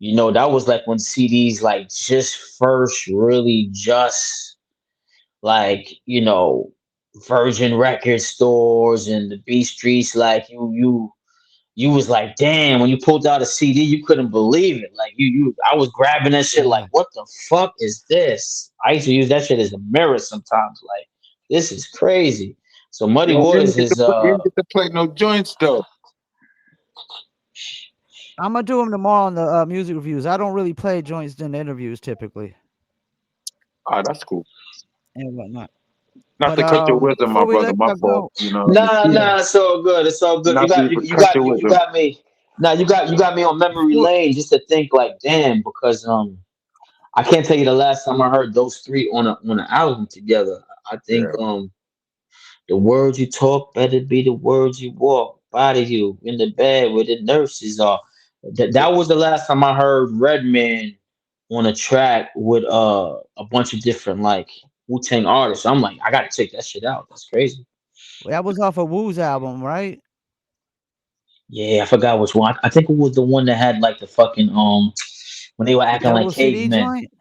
B: That was like when CDs like just first really just. like, Virgin record stores and the B streets. Like you was like, damn, when you pulled out a CD, you couldn't believe it. Like I was grabbing that shit like,
A: Yeah.
B: what the fuck is this? I used to use that shit as a mirror sometimes. Like, this is crazy. So Muddy
C: Yo,
B: Waters is
C: you didn't get to play no joints though.
A: Imma do them tomorrow on the, music reviews. I don't really play joints in the interviews typically
C: Ah, that's cool.
A: and whatnot.
C: Not
A: But,
C: to cut your wisdom, my
A: before we
C: brother.
A: let
C: My
A: y'all
C: fault.
A: go,
C: You know,
B: nah,
A: yeah,
B: nah, it's all good. It's all good. You
C: not to
B: got you,
C: even
B: you
C: cut
B: got
C: your
B: you, you
C: wisdom.
B: got me. Nah, you got me on memory
A: before
B: lane just to think like, damn, because I can't tell you the last time I heard those three on an album together. I think
C: Yeah.
B: the words you talk better be the words you walk. Body you in the bed where the nurses are. That was the last time I heard Redman on a track with a bunch of different like Wu-Tang artists. I'm like, I gotta check that shit out. That's crazy.
A: that was off of Wu's album, right?
B: Yeah, I forgot which one. I think it was the one that had like the fucking when they were
A: The
B: acting like
A: double CD
B: cavemen.
A: joint? Oh,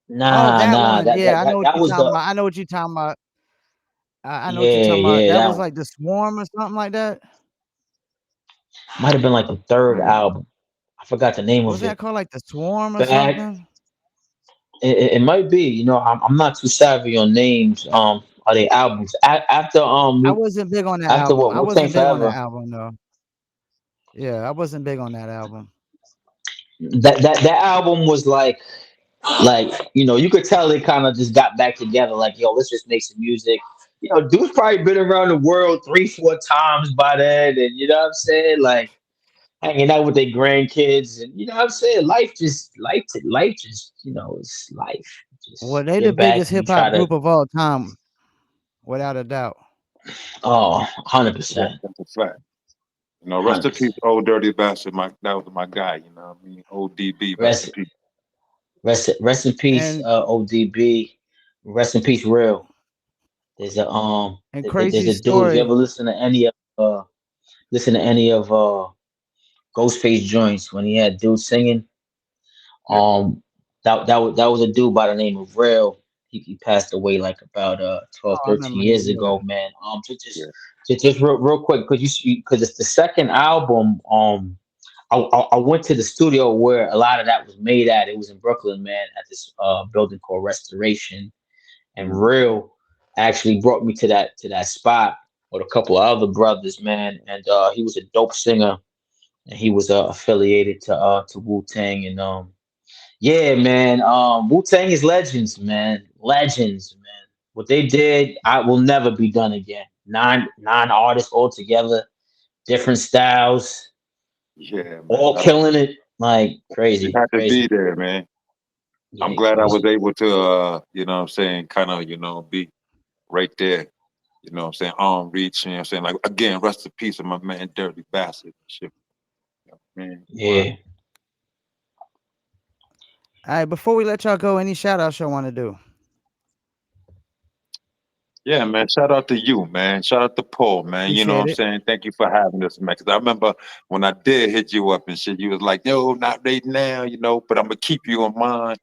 B: Nah,
A: that
B: nah,
A: one.
B: that
A: Yeah,
B: that
A: I know
B: that,
A: what
B: that
A: you're
B: was
A: talking
B: the
A: about. I know what you're talking about. I know what you're
B: yeah,
A: talking about.
B: yeah,
A: That
B: that
A: was
B: one.
A: like The Swarm or something like that?
B: Might have been like the third
C: Mm.
B: album. I forgot the name of
A: Wasn't that
B: it.
A: called like The Swarm or
B: Back.
A: something?
B: It might be. I'm not too savvy on names. Are they albums? After
A: I wasn't big on that
B: after
A: album.
B: what
A: I
B: Wu Tang
A: wasn't big on that
B: Forever.
A: album, though. Yeah, I wasn't big on that album.
B: That album was like you could tell they kind of just got back together. Like, yo, let's just make some music. Dude's probably been around the world 3 4 times by then, and you know what I'm saying, like hanging out with their grandkids, and you know what I'm saying. Life just it's life.
A: Well,
B: Just
A: they the
B: get back
A: biggest
B: and you
A: hip
B: try
A: hop
B: to
A: group of all time, without a doubt.
B: 100%.
C: That's a fact. You know, rest in peace,
B: 100%.
C: old dirty bastard. That was my guy. You know what I mean? Old DB, rest in
B: Rest,
C: peace.
B: rest in peace,
A: And
B: ODB. Rest in peace, real. There's
A: crazy
B: a dude. If you
A: story.
B: ever listen to any of Ghostface joints when he had dudes singing,
C: Yeah.
B: um, that was a dude by the name of Real. He passed away like about 12,
A: Oh, I
B: 13
A: remember him.
B: years
A: Yeah.
B: ago, man.
C: Yeah.
B: Just real quick, because it's the second album. I went to the studio where a lot of that was made at. It was in Brooklyn, man, at this building called Restoration. And
C: Mm.
B: Real actually brought me to that spot with a couple of other brothers, man. And he was a dope singer, and he was affiliated to Wu Tang. And yeah, man, Wu Tang is legends, man, legends, man. What they did, I will never be done again. Nine artists all together, different styles,
C: Yeah, man.
B: all killing it, like
C: You
B: crazy,
C: had to be
B: crazy,
C: there, man. I'm
B: yeah,
C: glad I was
B: crazy.
C: able to, you know what I'm saying, kind of, be right there. You know what I'm saying? Arm reach, you know what I'm saying? Like, again, rest in peace of my man, Dirty Bastard. Shit, man. Word.
B: Yeah.
A: All right, before we let y'all go, any shout outs y'all want to do?
C: Yeah, man. Shout out to you, man. Shout out to Paul, man. You know what
A: Appreciate
C: I'm
A: it.
C: saying? Thank you for having us, man. Because I remember when I did hit you up and shit, you was like, no, not right now, but I'm going to keep you in mind.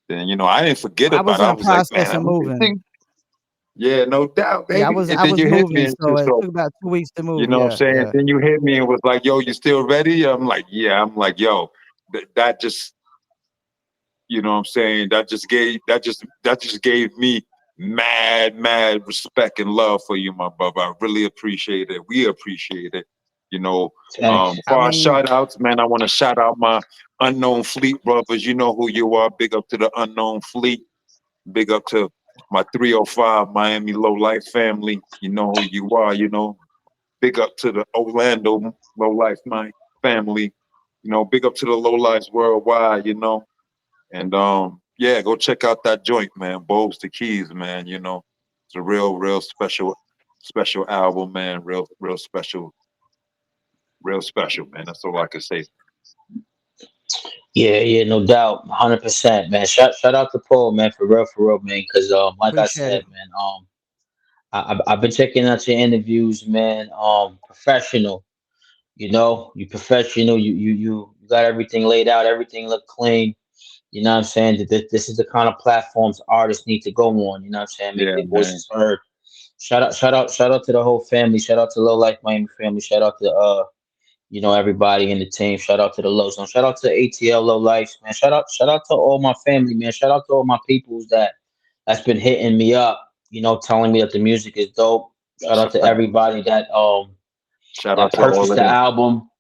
C: Then, I didn't forget
A: I
C: about
A: was
C: it.
A: in
C: I
A: the
C: was like,
A: process
C: man,
A: of
C: let me
A: moving.
C: think. Yeah, no doubt,
A: Yeah, I
C: baby.
A: was
C: And
A: I
C: then
A: was
C: you hit me
A: moving,
C: and
A: so it
C: so
A: took about 2 weeks to
C: you
A: move.
C: know what I'm
A: Yeah,
C: saying?
A: yeah.
C: Then you hit me and was like, yo, you still ready? I'm like, yeah. I'm like, yo, that just, you know what I'm saying? That just gave me mad respect and love for you, my brother. I really appreciate it. We appreciate it. You know,
B: Thanks.
A: I
C: for our
A: mean,
C: shout outs, man, I want to shout out my unknown fleet brothers. You know who you are. Big up to the unknown fleet. Big up to my 305 Miami Low Life family. You know who you are, Big up to the Orlando Low Life my family. Big up to the Low Lives worldwide, And yeah, go check out that joint, man. Bob's the Keys, man. It's a real special album, man. Real special, man. That's all I can say.
B: Yeah, yeah, no doubt, 100%, man. Shout out to Paul, man, for real, man. Because like I
A: appreciate
B: said,
A: it.
B: man, I've been checking out your interviews, man. Professional, you professional. You got everything laid out, everything look clean. You know what I'm saying? This is the kind of platforms artists need to go on. You know what I'm saying? Make
C: Yeah,
B: their
C: man.
B: voices heard. Shout out to the whole family. Shout out to Low Life Miami family. Shout out to everybody in the team. Shout out to the Low Zone. Shout out to ATL Low Life, man. Shout out to all my family, man. Shout out to all my peoples that's been hitting me up, telling me that the music is dope. Shout
C: That's a
B: out to
C: fact.
B: everybody
C: Shout
B: that
C: out to all
B: purchased
C: of
B: the
C: them.
B: album,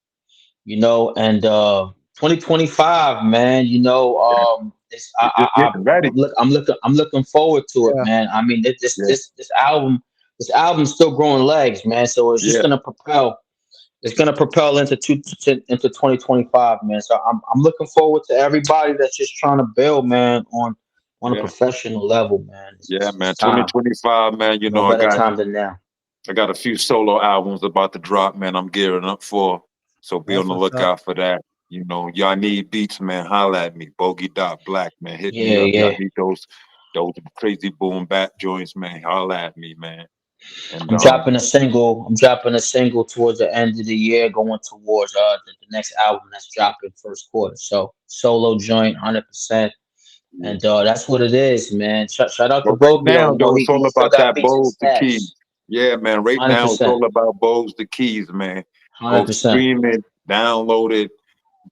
B: and 2025, man. It's,
C: We just getting ready.
B: I'm looking forward to it,
A: Yeah.
B: man. I mean,
C: Yeah,
B: this album's still growing legs, man. So it's just
C: yeah,
B: gonna propel. It's gonna propel into 2025, man. So I'm looking forward to everybody that's just trying to build, man, on a
C: yeah,
B: professional level, man.
C: yeah, man.
B: It's time.
C: 2025, man.
B: No better time than now.
C: I got a few solo albums about to drop, man. I'm gearing up for. So be on
A: That's
C: the
A: what's up.
C: lookout for that. Y'all need beats, man. Holla at me. Bogey.black, man. Hit me
B: Yeah,
C: up. Y'all
B: yeah.
C: need those crazy boom bap joints, man. Holla at me, man. And
B: I'm dropping a single towards the end of the year, going towards the next album that's dropping first quarter. So solo joint, 100%,
C: yeah.
B: and that's what it is, man. Shout out to
C: But right
B: Bogey though.
C: now, though, it's
B: He
C: all
B: still
C: about
B: got
C: that
B: beats in the
C: Bose the
B: stash.
C: keys. Yeah, man. Right
B: Hundred
C: now, it's
B: percent,
C: all about Bose the keys, man.
B: hundred
C: Go
B: percent.
C: stream it, download it,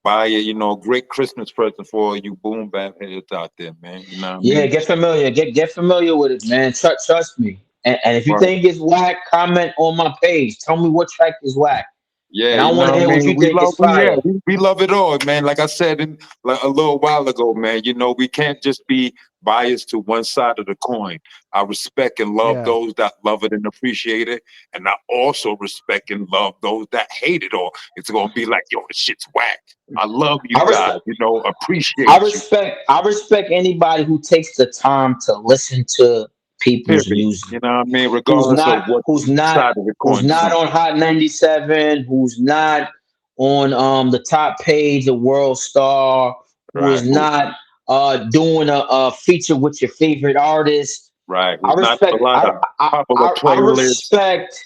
C: buy it. Great Christmas present for all you boom bap heads out there, man. You know what I
B: Yeah,
C: mean?
B: get familiar. Get familiar with it, man. Trust me. And if you
C: But
B: think it's whack, comment on my page. Tell me what track is whack,
C: yeah,
B: and I
C: you
B: want
C: know
B: to
C: what I
B: hear what
C: mean?
B: you think is fire.
C: We love it all, man. Like I said like a little while ago, man, we can't just be biased to one side of the coin. I respect and love
A: Yeah.
C: those that love it and appreciate it. And I also respect and love those that hate it, or it's gonna be like, yo, this shit's whack. I love you
B: I
C: guys,
B: respect.
C: appreciate you.
B: I respect anybody who takes the time to listen to people's
C: Period.
B: music.
C: You know what I mean?
B: Who's
C: Regardless of
B: not
C: what
B: who's not
C: side of the
B: who's
C: coin you're
B: not
C: on.
B: on Hot 97, who's not on the top page of World Star, who
C: Right.
B: is not doing a feature with your favorite artist.
C: Right.
B: I
C: Who's not a
B: respect
C: lot of popular
B: I
C: playlists.
B: respect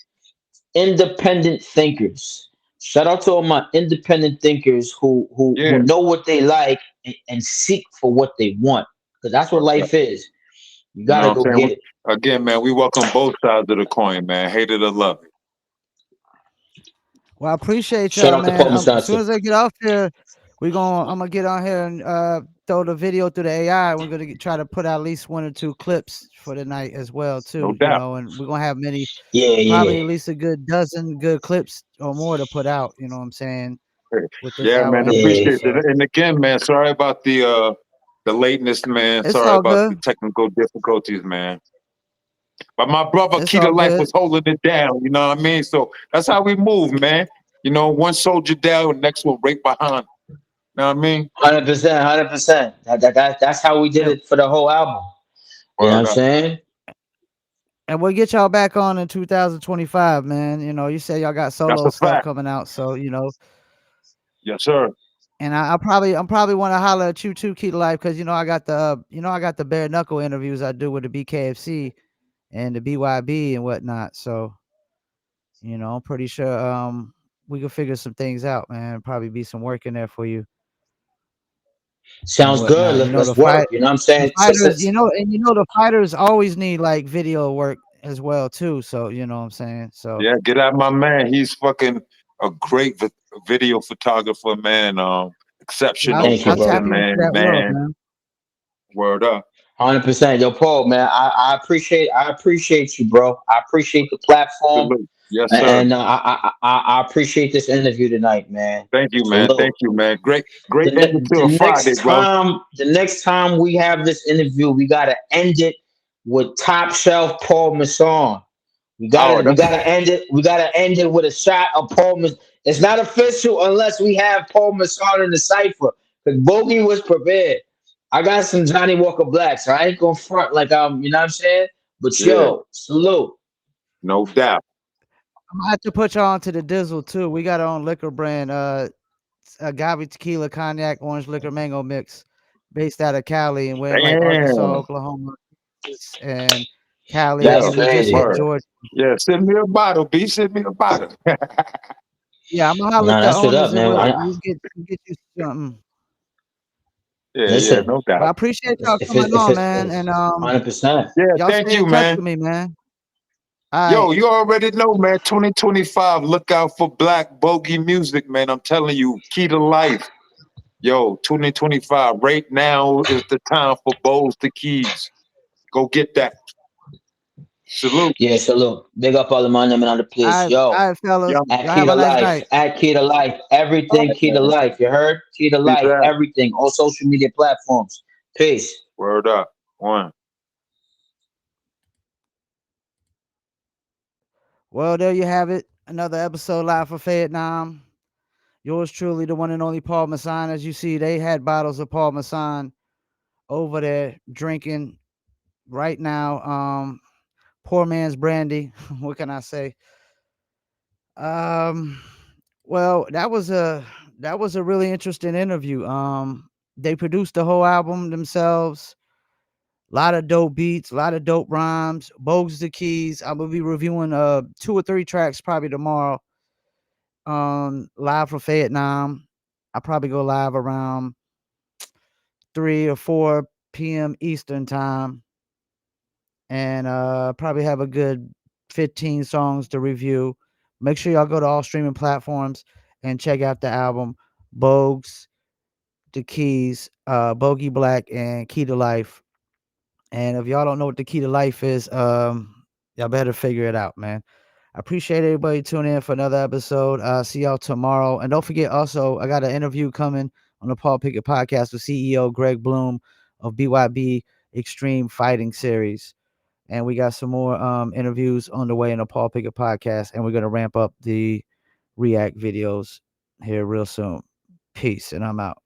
B: independent thinkers. Shout out to all my independent thinkers who
C: Yeah.
B: know what they like and seek for what they want. Because that's what life is. You
C: You know
B: gotta
C: what I'm
B: go
C: saying?
B: get it.
C: Again, man, we welcome both sides of the coin, man. Hate it or love it.
A: Well, I appreciate
B: Shout
A: y'all,
B: out to
A: man.
B: Paul
A: As soon
B: Masasa.
A: as I get off here, I'm gonna get on here and throw the video through the AI. We're gonna try to put out at least one or two clips for the night as well,
C: No
A: too.
C: doubt.
A: And we're gonna have
B: Yeah,
A: probably
B: yeah.
A: at least a good dozen good clips or more to put out. You know what I'm saying, with this
C: Yeah,
A: hour
C: man,
A: interview.
B: Yeah.
C: appreciate
A: So
C: it. And again, man, sorry about the lateness, man.
A: it's
C: Sorry
A: all
C: about
A: good.
C: the technical difficulties, man. But my brother
A: It's all
C: Keytalife
A: good.
C: was holding it down, you know what I mean? So that's how we move, man. One soldier down, next one right behind. You know what I mean?
B: 100%, 100%. That's how we did
A: And,
B: it for the whole album. You know what I'm
C: Word up.
B: saying?
A: and we'll get y'all back on in 2025, man. You say y'all got
C: That's
A: solo
C: a
A: stuff
C: fact.
A: coming out, so
C: Yes, sir.
A: And I'm probably want to holler at you too, Key to Life, because I got the bare knuckle interviews I do with the BKFC and the BYB and whatnot. So I'm pretty sure we can figure some things out, man. Probably be some work in there for you and
B: Sounds good.
A: whatnot.
B: Let's work. You know what I'm
A: The
B: saying?
A: fighters, the fighters always need like video work as well too. So you know what I'm saying. So
C: Yeah, get out my man. He's fucking a great video photographer, man.
A: yeah,
C: Exceptional
B: Thank you,
A: I'll
B: bro.
A: tap
C: person,
A: you into
C: man.
A: that world,
C: Man,
A: man.
C: word up.
B: 100%. Yo, Paul, man, I appreciate you, bro. I appreciate the platform,
C: Salute. Yes, sir.
B: and I appreciate this interview tonight, man.
C: Thank you, man.
B: Salute.
C: Thank you, man. Great ending to a Friday, bro.
B: The next time we have this interview, we gotta end it with top shelf Paul Masson.
C: Oh,
B: We
C: that's
B: gotta end it. We gotta end it with a shot of Paul. It's not official unless we have Paul Masson in the cipher. Because Bogey was prepared. I got some Johnny Walker Black, so I ain't gonna front like you know what I'm saying. But
C: yeah,
B: yo, salute.
C: no doubt.
A: I'm gonna have to put y'all onto the Dizzle too. We got our own liquor brand, agave tequila, cognac, orange liquor, mango mix, based out of Cali, and we're in like Arkansas,
C: Damn.
A: Oklahoma, and Cali,
C: Yeah,
B: That's
A: and we just hit
B: crazy.
C: word.
A: Georgia.
C: Yeah, send me a bottle, B. Send me a bottle.
A: Yeah, I'm gonna holler
B: Nah,
A: at the
B: that's what
A: owners
B: up,
A: and
B: man.
A: we'll get you something.
C: Yeah,
B: Listen,
C: no
A: But I
C: doubt.
A: appreciate y'all
B: if
A: coming on, man, and,
B: it's 100%.
C: Yeah,
A: y'all
C: thank
A: stay in
C: you,
A: touch
C: man.
A: with me, man. Alright.
C: Yo, you already know, man. 2025. Look out for Black Bogey music, man. I'm telling you, key to life. Yo, 2025. Right now is the time for bowls to keys. Go get that. Salute.
B: Yeah, salute. Big up all the man them in on the place. Yo,
A: Alright, fellas.
C: Yeah,
B: at
A: Y'all
B: Key
A: have
B: to
A: a nice
B: Life,
A: night.
B: at Key to Life, everything Key to
C: man.
B: Life. You heard? Key to
C: Peace
B: Life,
C: out.
B: everything, all social media platforms. Peace.
C: Word up. One.
A: Well, there you have it. Another episode live for Fayettenam. Yours truly, the one and only Paul Masson. As you see, they had bottles of Paul Masson over there drinking right now. Poor man's brandy. What can I say? Um, well, that was a really interesting interview. They produced the whole album themselves. A lot of dope beats, a lot of dope rhymes. Bogues the keys. I will be reviewing 2 or 3 tracks probably tomorrow. Live for Fayettenam. I'll probably go live around 3 or 4 p.m. Eastern time, and probably have a good 15 songs to review. Make sure y'all go to all streaming platforms and check out the album Bogues, The Keys, Bogey Black, and Key to Life. And if y'all don't know what the key to life is, y'all better figure it out, man. I appreciate everybody tuning in for another episode. See y'all tomorrow. And don't forget, also, I got an interview coming on the Paul Pickett podcast with CEO Greg Bloom of BYB Extreme Fighting Series. And we got some more interviews on the way in the Paul Pickett podcast. And we're going to ramp up the React videos here real soon. Peace. And I'm out.